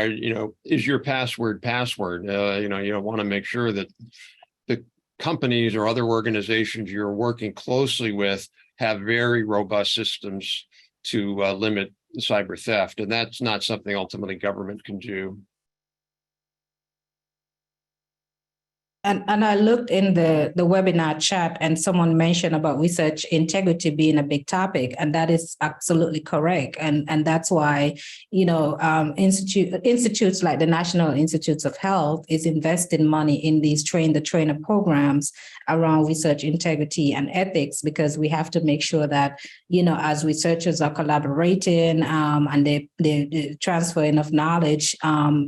is your password? You want to make sure that the companies or other organizations you're working closely with have very robust systems to limit cyber theft. And that's not something ultimately government can do. And I looked in the webinar chat and someone mentioned about research integrity being a big topic, and that is absolutely correct. And that's why, institutes like the National Institutes of Health is investing money in these train-the-trainer programs around research integrity and ethics, because we have to make sure that, as researchers are collaborating and they transferring of knowledge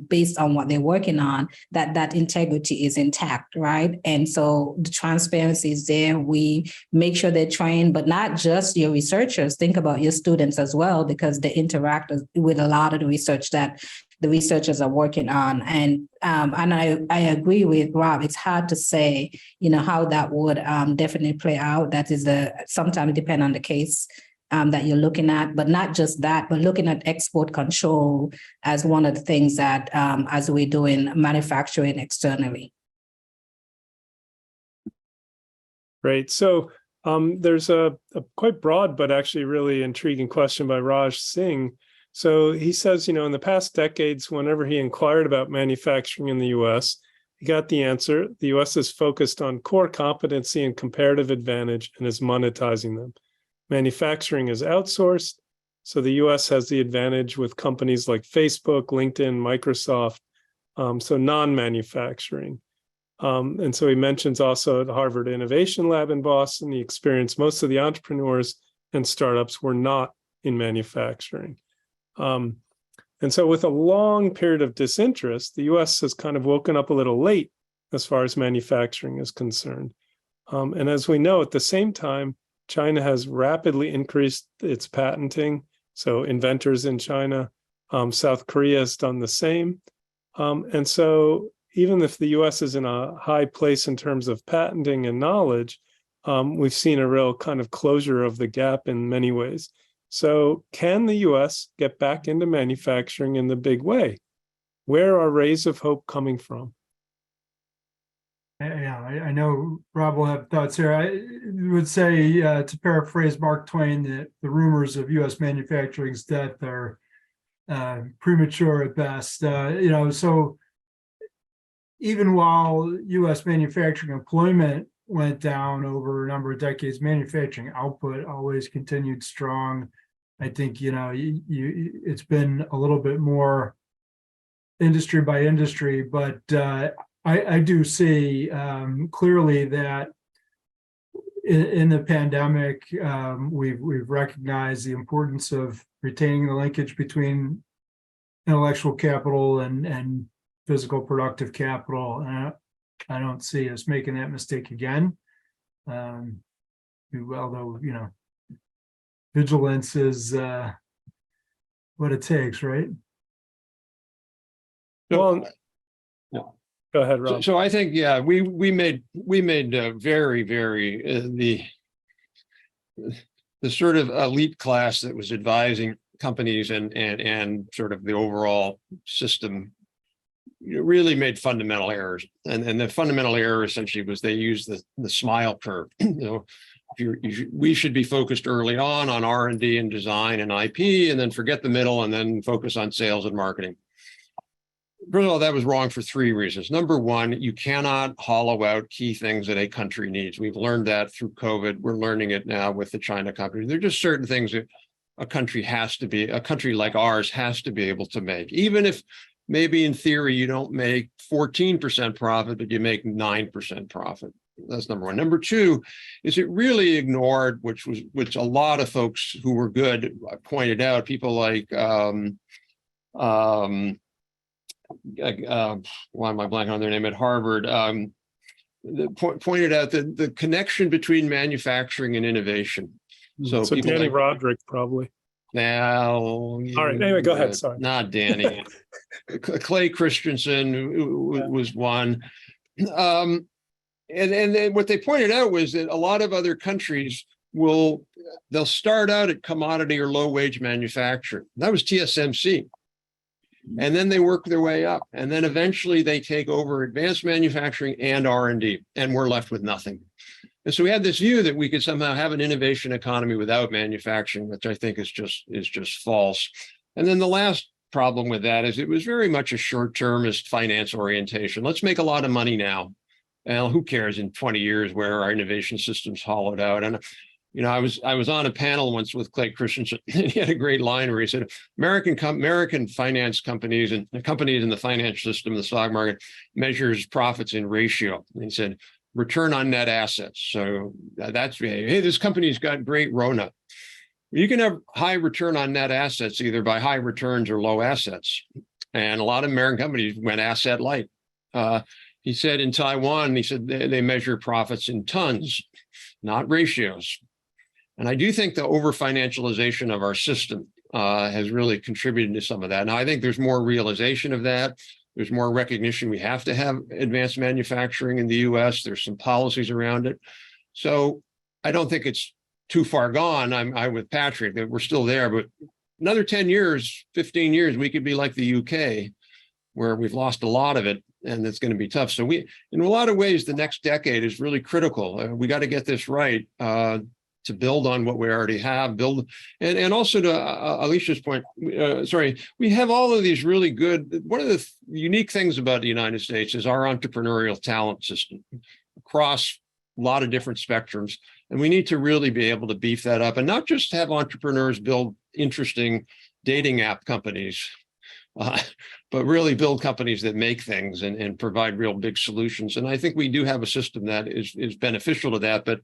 based on what they're working on, that integrity is intact. Right. And so the transparency is there. We make sure they're trained, but not just your researchers. Think about your students as well, because they interact with a lot of the research that the researchers are working on. And I agree with Rob. It's hard to say, how that would definitely play out. That is sometimes depend on the case that you're looking at, but not just that, but looking at export control as one of the things that as we're doing manufacturing externally. Great. So there's a quite broad, but actually really intriguing question by Raj Singh. So he says, in the past decades, whenever he inquired about manufacturing in the US, he got the answer. The US is focused on core competency and comparative advantage and is monetizing them. Manufacturing is outsourced. So the US has the advantage with companies like Facebook, LinkedIn, Microsoft, so non-manufacturing. And so he mentions also at Harvard Innovation Lab in Boston, he experienced most of the entrepreneurs and startups were not in manufacturing. And so with a long period of disinterest, the US has kind of woken up a little late as far as manufacturing is concerned. And as we know, at the same time, China has rapidly increased its patenting. So inventors in China, South Korea has done the same. And so even if the US is in a high place in terms of patenting and knowledge, we've seen a real kind of closure of the gap in many ways. So can the US get back into manufacturing in the big way? Where are rays of hope coming from? Yeah, I know Rob will have thoughts here. I would say, to paraphrase Mark Twain, that the rumors of U.S. manufacturing's death are premature at best. So even while U.S. manufacturing employment went down over a number of decades, manufacturing output always continued strong. I think, it's been a little bit more industry by industry, but I do see clearly that in the pandemic, we've recognized the importance of retaining the linkage between intellectual capital and physical productive capital. And I don't see us making that mistake again. Although, vigilance is what it takes, right? Well, go ahead, Rob. So I think, yeah, we made very, very the sort of elite class that was advising companies and sort of the overall system really made fundamental errors. And the fundamental error essentially was they used the smile curve. We should be focused early on R&D and design and IP, and then forget the middle and then focus on sales and marketing. First of all, that was wrong for three reasons. Number one, you cannot hollow out key things that a country needs. We've learned that through COVID. We're learning it now with the China company. There are just certain things that a country like ours has to be able to make. Even if maybe in theory you don't make 14% profit, but you make 9% profit. That's number one. Number two is it really ignored, which a lot of folks who were good pointed out, people like why am I blanking on their name at Harvard? Pointed out the connection between manufacturing and innovation. So Danny Roderick probably. Now, all right. Anyway, go ahead. Sorry, not Danny. Clay Christensen was one. And then what they pointed out was that a lot of other countries they'll start out at commodity or low wage manufacturing. That was TSMC. And then they work their way up. And then eventually they take over advanced manufacturing and R&D, and we're left with nothing. And so we had this view that we could somehow have an innovation economy without manufacturing, which I think is just false. And then the last problem with that is it was very much a short-termist finance orientation. Let's make a lot of money now. Well, who cares in 20 years where our innovation system's hollowed out? And I was on a panel once with Clay Christensen, and he had a great line where he said, American finance companies and the companies in the financial system, the stock market, measures profits in ratio. And he said, return on net assets. So that's, hey, this company's got great RONA. You can have high return on net assets either by high returns or low assets. And a lot of American companies went asset light. He said in Taiwan, he said they measure profits in tons, not ratios. And I do think the over-financialization of our system has really contributed to some of that. Now, I think there's more realization of that. There's more recognition we have to have advanced manufacturing in the US. There's some policies around it. So I don't think it's too far gone. I'm with Patrick that we're still there, but another 10 years, 15 years, we could be like the UK, where we've lost a lot of it, and it's going to be tough. So in a lot of ways, the next decade is really critical. We got to get this right to build on what we already have, and also to Alicia's point, we have all of these really good, one of the unique things about the United States is our entrepreneurial talent system across a lot of different spectrums. And we need to really be able to beef that up and not just have entrepreneurs build interesting dating app companies, but really build companies that make things and provide real big solutions. And I think we do have a system that is beneficial to that. But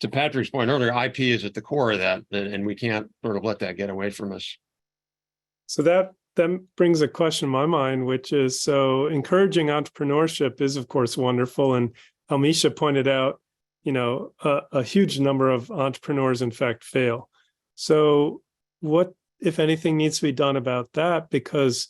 to Patrick's point earlier, IP is at the core of that, and we can't sort of let that get away from us. So that brings a question in my mind, which is, so encouraging entrepreneurship is, of course, wonderful. And Almesha pointed out, a huge number of entrepreneurs, in fact, fail. So what, if anything, needs to be done about that? Because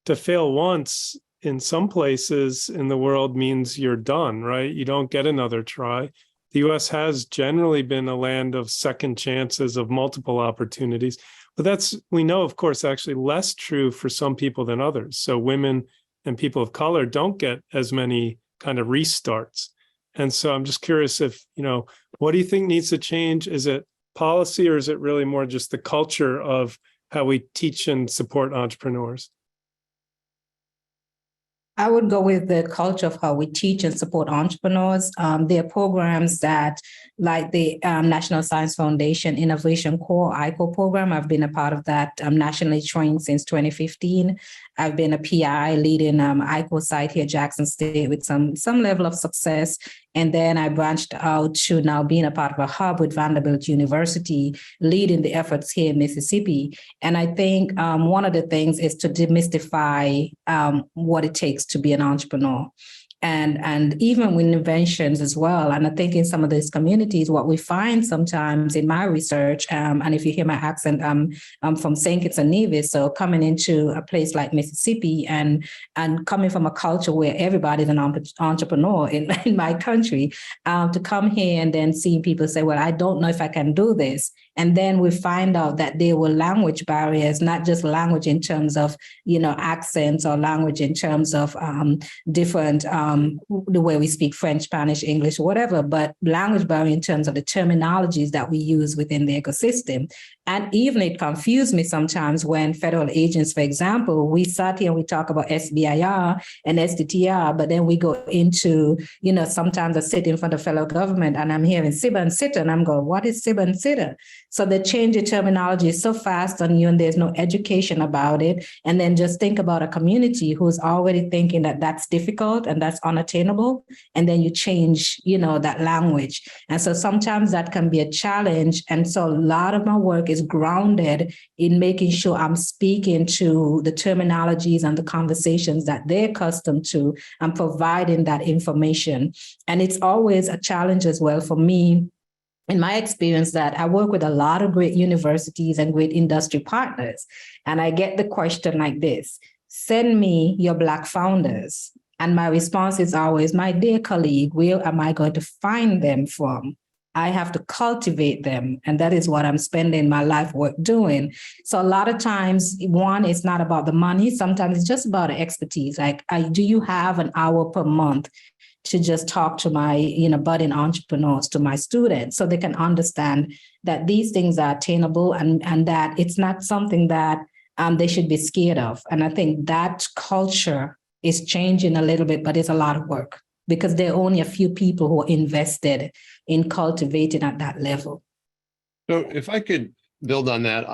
to fail once in some places in the world means you're done, right? You don't get another try. The US has generally been a land of second chances, of multiple opportunities. But that's, we know, of course, actually less true for some people than others. So women and people of color don't get as many kind of restarts. And so I'm just curious if, what do you think needs to change? Is it policy, or is it really more just the culture of how we teach and support entrepreneurs? I would go with the culture of how we teach and support entrepreneurs. There are programs that, like the National Science Foundation Innovation Core ICO program. I've been a part of that. I'm nationally trained since 2015. I've been a PI leading ICO site here at Jackson State with some level of success. And then I branched out to now being a part of a hub with Vanderbilt University, leading the efforts here in Mississippi. And I think one of the things is to demystify what it takes to be an entrepreneur. And even with inventions as well. And I think in some of these communities, what we find sometimes in my research, and if you hear my accent, I'm from St. Kitts and Nevis, so coming into a place like Mississippi and coming from a culture where everybody's an entrepreneur in my country, to come here and then seeing people say, well, I don't know if I can do this. And then we find out that there were language barriers, not just language in terms of, accents, or language in terms of different, the way we speak French, Spanish, English, whatever, but language barrier in terms of the terminologies that we use within the ecosystem. And even it confused me sometimes when federal agents, for example, we sat here and we talk about SBIR and STTR, but then we go into, sometimes I sit in front of fellow government and I'm hearing SIBA and SITA, and I'm going, what is SIBA and SITA? So the change in terminology is so fast on you, and there's no education about it. And then just think about a community who's already thinking that that's difficult and that's unattainable. And then you change, that language. And so sometimes that can be a challenge. And so a lot of my work is grounded in making sure I'm speaking to the terminologies and the conversations that they're accustomed to and providing that information. And it's always a challenge as well for me, in my experience, that I work with a lot of great universities and great industry partners. And I get the question like this: send me your Black founders. And my response is always, my dear colleague, where am I going to find them from? I have to cultivate them. And that is what I'm spending my life work doing. So a lot of times, one, it's not about the money. Sometimes it's just about the expertise. Like, do you have an hour per month to just talk to my, budding entrepreneurs, to my students, so they can understand that these things are attainable and that it's not something that they should be scared of. And I think that culture is changing a little bit, but it's a lot of work because there are only a few people who are invested in cultivating at that level. So if I could build on that,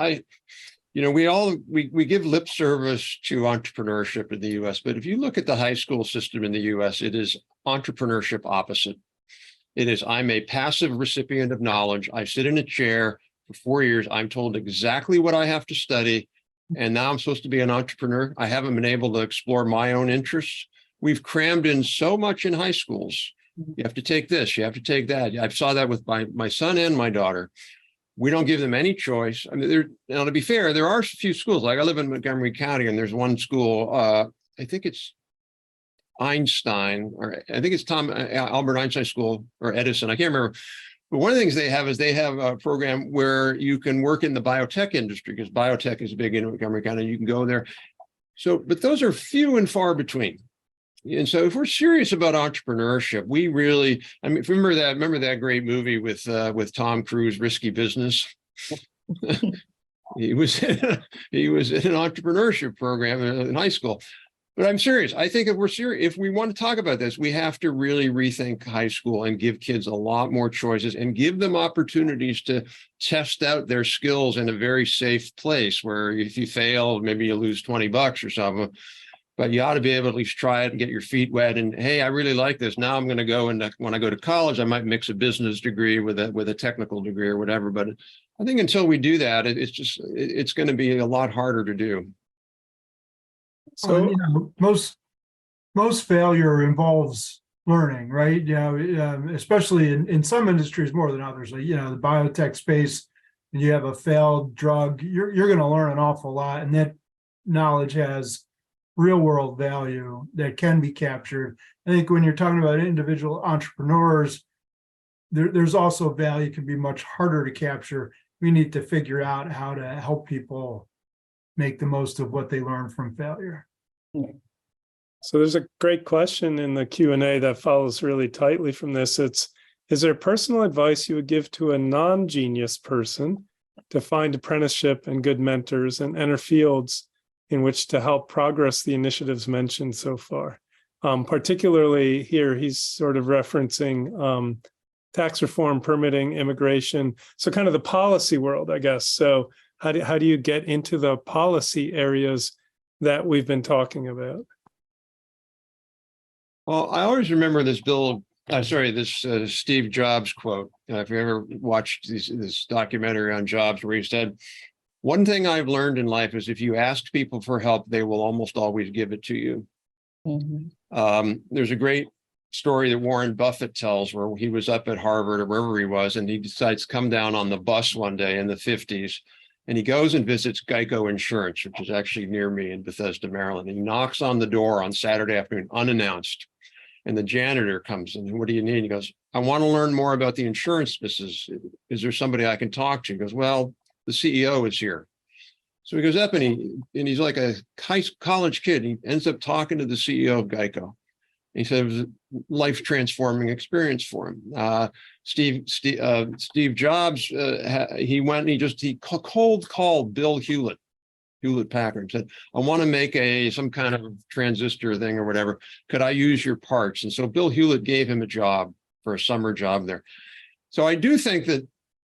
we give lip service to entrepreneurship in the US, but if you look at the high school system in the US, it is entrepreneurship opposite. It is, I'm a passive recipient of knowledge. I sit in a chair for 4 years. I'm told exactly what I have to study. And now I'm supposed to be an entrepreneur. I haven't been able to explore my own interests. We've crammed in so much in high schools. You have to take this, you have to take that. I saw that with my son and my daughter. We don't give them any choice. I mean, now to be fair, there are a few schools. Like I live in Montgomery County, and there's one school. I think it's Einstein, or I think it's Albert Einstein School or Edison. I can't remember. But one of the things they have is they have a program where you can work in the biotech industry, because biotech is big in Montgomery County. You can go there. So, but those are few and far between. And so if we're serious about entrepreneurship, we really, I mean, remember that great movie with Tom Cruise, Risky Business? he was in an entrepreneurship program in high school. But I'm serious. I think if we want to talk about this, we have to really rethink high school and give kids a lot more choices and give them opportunities to test out their skills in a very safe place where if you fail, maybe you lose $20 or something. But you ought to be able to at least try it and get your feet wet. And hey, I really like this. Now I'm going to go, and when I go to college, I might mix a business degree with a technical degree or whatever. But I think until we do that, it's going to be a lot harder to do. So most failure involves learning, right? Especially in some industries more than others. Like the biotech space, and you have a failed drug, you're going to learn an awful lot, and that knowledge has real world value that can be captured. I think when you're talking about individual entrepreneurs, there's also value can be much harder to capture. We need to figure out how to help people make the most of what they learn from failure. So there's a great question in the Q&A that follows really tightly from this. Is there personal advice you would give to a non-genius person to find apprenticeship and good mentors and enter fields in which to help progress the initiatives mentioned so far? Particularly here, he's sort of referencing tax reform, permitting, immigration. So kind of the policy world, I guess. So how do you get into the policy areas that we've been talking about? Well, I always remember this Steve Jobs quote. If you ever watched this documentary on Jobs, where he said, "One thing I've learned in life is if you ask people for help, they will almost always give it to you." Mm-hmm. There's a great story that Warren Buffett tells where he was up at Harvard or wherever he was, and he decides to come down on the bus one day in the 50s. And he goes and visits Geico Insurance, which is actually near me in Bethesda, Maryland. He knocks on the door on Saturday afternoon, unannounced. And the janitor comes in. What do you need? He goes, "I want to learn more about the insurance business. Is there somebody I can talk to?" He goes, "Well, the CEO is here." So he goes up and he's like a college kid. He ends up talking to the CEO of Geico. He said it was a life-transforming experience for him. Steve Jobs, he cold called Bill Hewlett Packard, and said, "I want to make some kind of transistor thing or whatever. Could I use your parts?" And so Bill Hewlett gave him a job for a summer job there. So I do think that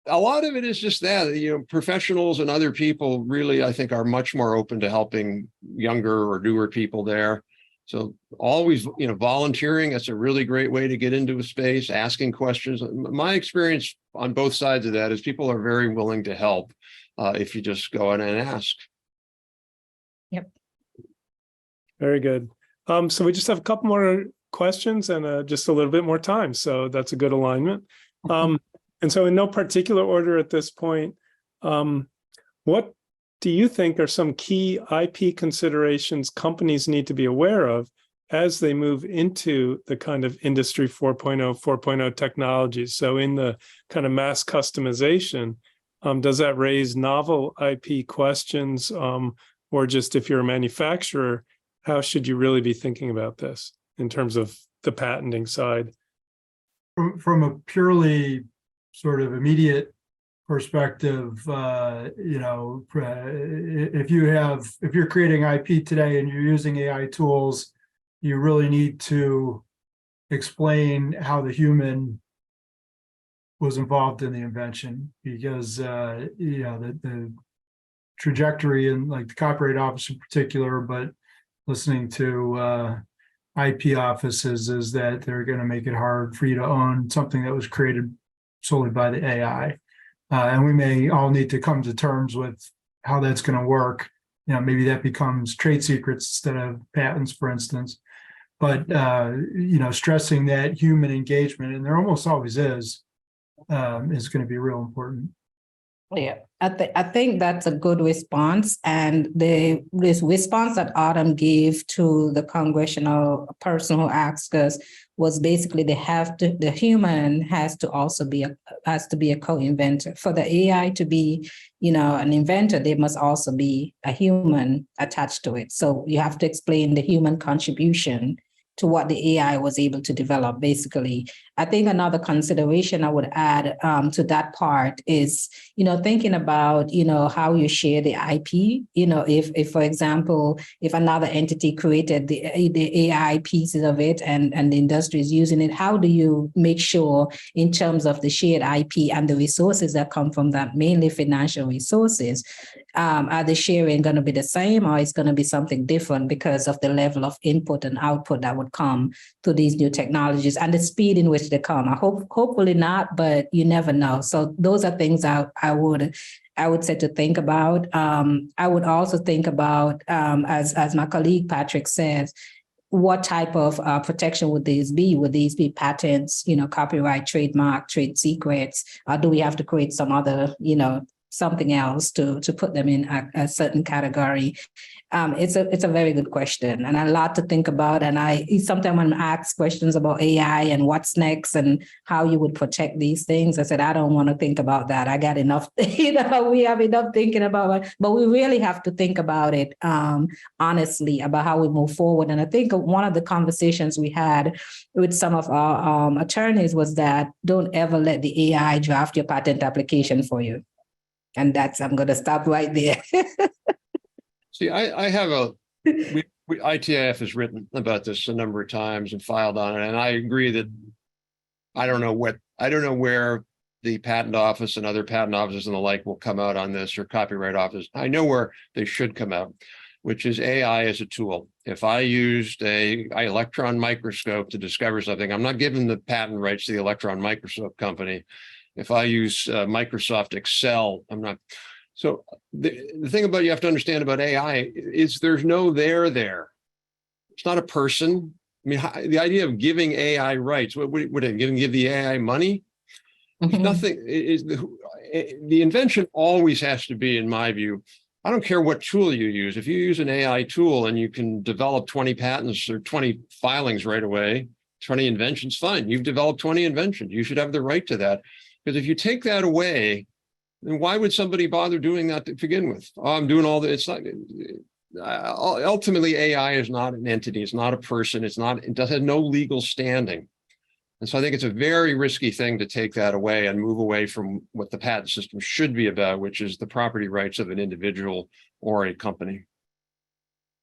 a lot of it is just that, professionals and other people really, I think, are much more open to helping younger or newer people there. So always, volunteering, that's a really great way to get into a space, asking questions. My experience on both sides of that is people are very willing to help if you just go in and ask. Yep. Very good. So we just have a couple more questions and just a little bit more time. So that's a good alignment. And so in no particular order at this point, what do you think are some key IP considerations companies need to be aware of as they move into the kind of industry 4.0 technologies? So in the kind of mass customization, does that raise novel IP questions? Or just if you're a manufacturer, how should you really be thinking about this in terms of the patenting side? From a purely sort of immediate perspective, if you're creating IP today and you're using AI tools, you really need to explain how the human was involved in the invention, because the trajectory and like the Copyright Office in particular, but listening to IP offices, is that they're going to make it hard for you to own something that was created solely by the AI. And we may all need to come to terms with how that's going to work. Maybe that becomes trade secrets instead of patents, for instance. But, stressing that human engagement, and there almost always is going to be real important. Yeah, I think that's a good response. And this response that Autumn gave to the congressional person who asked us was basically the human has to also be a co-inventor. For the AI to be, an inventor, there must also be a human attached to it. So you have to explain the human contribution to what the AI was able to develop, basically. I think another consideration I would add to that part is, thinking about, how you share the IP, if for example, if another entity created the AI pieces of it and the industry is using it, how do you make sure in terms of the shared IP and the resources that come from that, mainly financial resources, are the sharing going to be the same, or is going to be something different because of the level of input and output that would come to these new technologies and the speed in which they come? Hopefully not, but you never know. So those are things I would say to think about. I would also think about, as my colleague Patrick says, what type of protection would these be? Would these be patents, copyright, trademark, trade secrets? Or do we have to create some other, something else to put them in a certain category? It's a very good question and a lot to think about. And I sometimes when I ask questions about AI and what's next and how you would protect these things, I said, I don't want to think about that. I got enough, we have enough thinking about it, but we really have to think about it honestly about how we move forward. And I think one of the conversations we had with some of our attorneys was that don't ever let the AI draft your patent application for you. And I'm going to stop right there. See, I have ITIF has written about this a number of times and filed on it. And I agree that I don't know where the patent office and other patent offices and the like will come out on this, or copyright office. I know where they should come out, which is AI as a tool. If I used an electron microscope to discover something, I'm not giving the patent rights to the electron microscope company. If I use Microsoft Excel, I'm not. So the thing about you have to understand about AI is there's no there. It's not a person. I mean, the idea of giving AI rights, what give the AI money? Mm-hmm. Nothing is the invention always has to be, in my view. I don't care what tool you use. If you use an AI tool and you can develop 20 patents or 20 filings right away, 20 inventions, fine. You've developed 20 inventions. You should have the right to that. Because if you take that away, then why would somebody bother doing that to begin with? Oh, I'm doing all the, it's not, ultimately AI is not an entity. It's not a person. It has no legal standing. And so I think it's a very risky thing to take that away and move away from what the patent system should be about, which is the property rights of an individual or a company.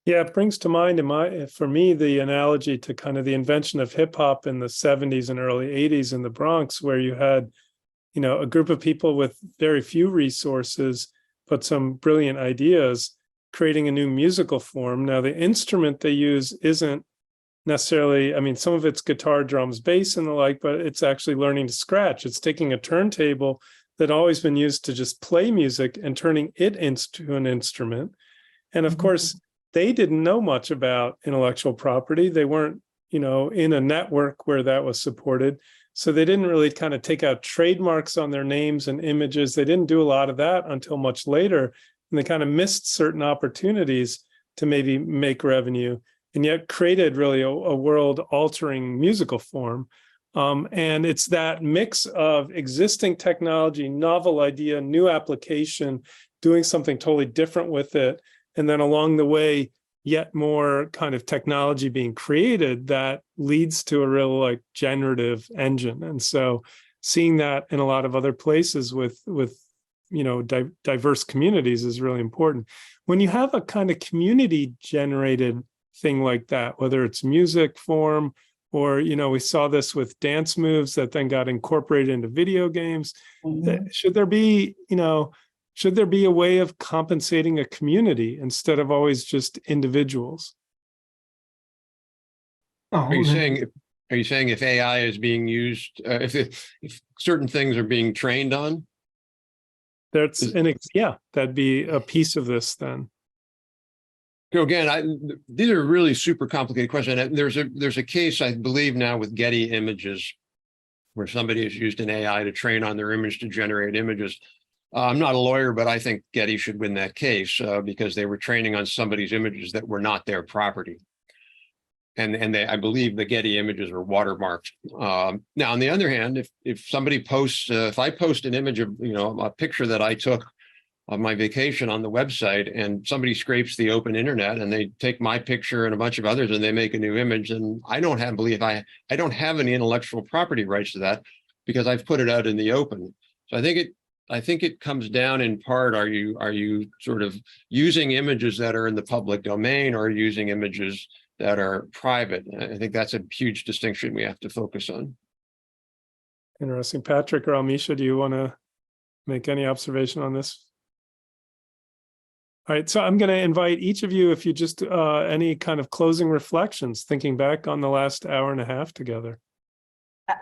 Yeah, it brings to mind for me the analogy to kind of the invention of hip hop in the 70s and early 80s in the Bronx, where you had a group of people with very few resources, but some brilliant ideas, creating a new musical form. Now, the instrument they use isn't necessarily, some of it's guitar, drums, bass, and the like, but it's actually learning to scratch. It's taking a turntable that always been used to just play music and turning it into an instrument. And of course, they didn't know much about intellectual property. They weren't, in a network where that was supported. So they didn't really kind of take out trademarks on their names and images. They didn't do a lot of that until much later. And they kind of missed certain opportunities to maybe make revenue, and yet created really a world-altering musical form. And it's that mix of existing technology, novel idea, new application, doing something totally different with it, and then along the way, yet more kind of technology being created that leads to a real generative engine. And so seeing that in a lot of other places with diverse communities is really important. When you have a kind of community generated thing like that, whether it's music form or, we saw this with dance moves that then got incorporated into video games. Mm-hmm. Should there be a way of compensating a community instead of always just individuals? Are you saying if AI is being used, if certain things are being trained on? That'd be a piece of this then. So again, these are really super complicated questions. And there's a case, I believe now, with Getty Images, where somebody has used an AI to train on their image to generate images. I'm not a lawyer, but I think Getty should win that case because they were training on somebody's images that were not their property. And I believe the Getty images are watermarked. Now, on the other hand, if somebody posts, if I post an image of, a picture that I took of my vacation on the website, and somebody scrapes the open internet and they take my picture and a bunch of others and they make a new image, and I don't have any intellectual property rights to that because I've put it out in the open. So I think it comes down in part, are you sort of using images that are in the public domain or using images that are private? I think that's a huge distinction we have to focus on. Interesting. Patrick or Almesha, do you want to make any observation on this? All right, so I'm going to invite each of you, if you just any kind of closing reflections, thinking back on the last hour and a half together.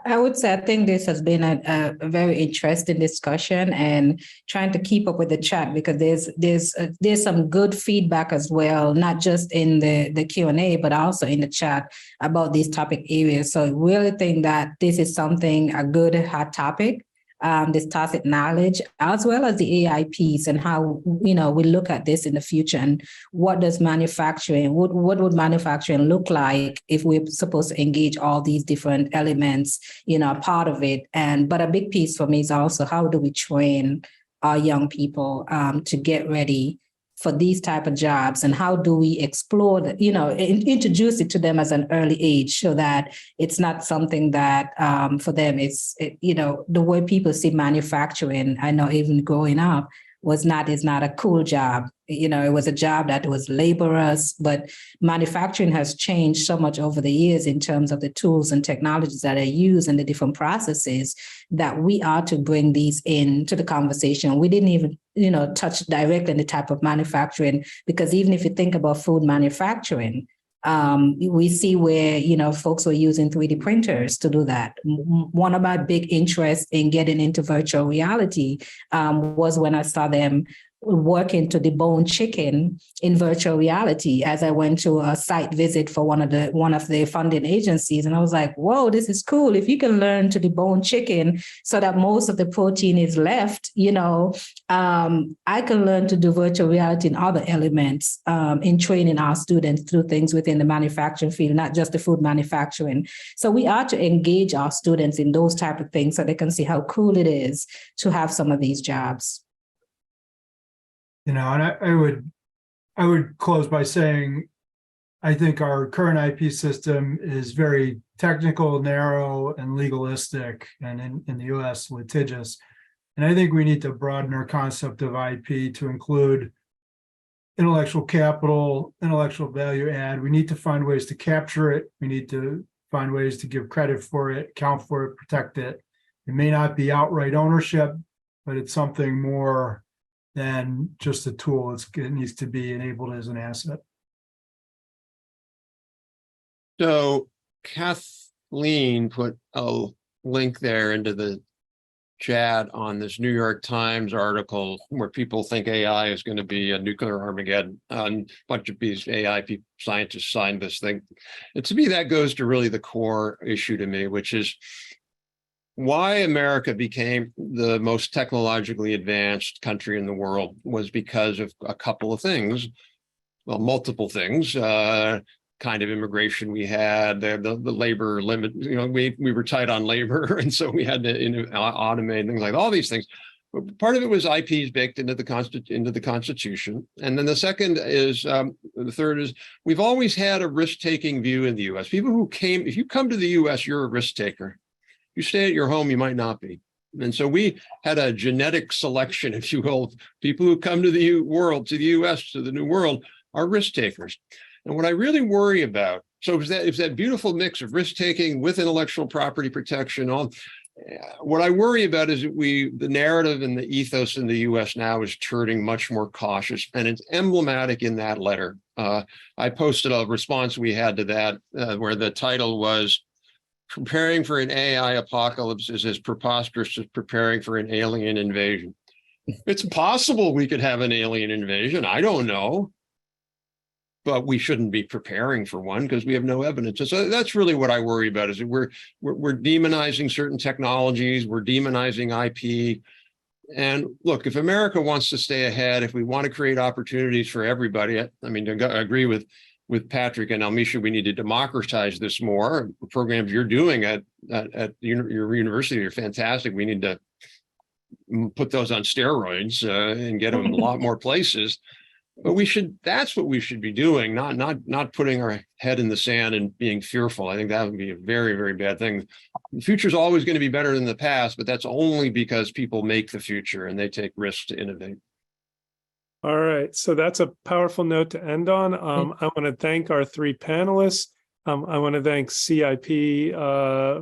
I would say I think this has been a very interesting discussion, and trying to keep up with the chat, because there's some good feedback as well, not just in the Q&A, but also in the chat about these topic areas. So I really think that this is a good hot topic. This tacit knowledge, as well as the AI piece, and how we look at this in the future, and what does manufacturing, what would manufacturing look like if we're supposed to engage all these different elements, part of it. But a big piece for me is also, how do we train our young people to get ready for these type of jobs, and how do we explore that, introduce it to them as an early age, so that it's not something that for them the way people see manufacturing. I know even growing up is not a cool job. It was a job that was laborious, but manufacturing has changed so much over the years in terms of the tools and technologies that are used and the different processes, that we are to bring these into the conversation. We didn't even, touch directly on the type of manufacturing, because even if you think about food manufacturing, we see where, folks were using 3D printers to do that. One of my big interests in getting into virtual reality was when I saw them working to debone chicken in virtual reality, as I went to a site visit for one of the funding agencies. And I was like, whoa, this is cool. If you can learn to debone chicken so that most of the protein is left, I can learn to do virtual reality in other elements in training our students through things within the manufacturing field, not just the food manufacturing. So we are to engage our students in those type of things so they can see how cool it is to have some of these jobs. And I would close by saying, I think our current IP system is very technical, narrow, and legalistic, and in the US, litigious. And I think we need to broaden our concept of IP to include intellectual capital, intellectual value add. We need to find ways to capture it. We need to find ways to give credit for it, account for it, protect it. It may not be outright ownership, but it's something more than just a tool. It needs to be enabled as an asset. So Kathleen put a link there into the chat on this New York Times article where people think AI is going to be a nuclear Armageddon. A bunch of these AI scientists signed this thing. And to me, that goes to really the core issue to me, which is why America became the most technologically advanced country in the world was because of a couple of things. Well, multiple things. Kind of immigration we had, the labor limit, we were tight on labor, and so we had to automate things like all these things. But part of it was IPs baked into the Constitution. And then the second is, the third is, we've always had a risk-taking view in the US. People who came, if you come to the US, you're a risk taker. You stay at your home, you might not be. And so we had a genetic selection, if you will. People who come to the world, to the US, to the new world, are risk takers. And what I really worry about, so it's that beautiful mix of risk taking with intellectual property protection. What I worry about is that the narrative and the ethos in the US now is turning much more cautious, and it's emblematic in that letter. I posted a response we had to that where the title was, "Preparing for an AI apocalypse is as preposterous as preparing for an alien invasion." It's possible we could have an alien invasion. I don't know. But we shouldn't be preparing for one because we have no evidence. So that's really what I worry about, is that we're demonizing certain technologies, we're demonizing IP. And look, if America wants to stay ahead, if we want to create opportunities for everybody, I mean, I agree with Patrick and Almesha, we need to democratize this more. The programs you're doing at your university are fantastic. We need to put those on steroids and get them in a lot more places. But that's what we should be doing, not putting our head in the sand and being fearful. I think that would be a very, very bad thing. The future is always going to be better than the past, but that's only because people make the future and they take risks to innovate. All right, so that's a powerful note to end on. I want to thank our three panelists. I want to thank CIP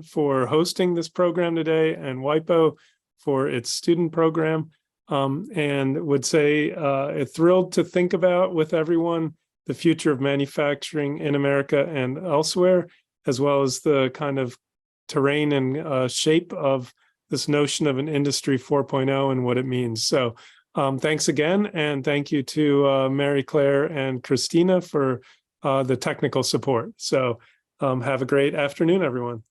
for hosting this program today and WIPO for its student program. And would say thrilled to think about with everyone the future of manufacturing in America and elsewhere, as well as the kind of terrain and shape of this notion of an industry 4.0 and what it means. So thanks again, and thank you to Mary Claire and Christina for the technical support. So have a great afternoon, everyone.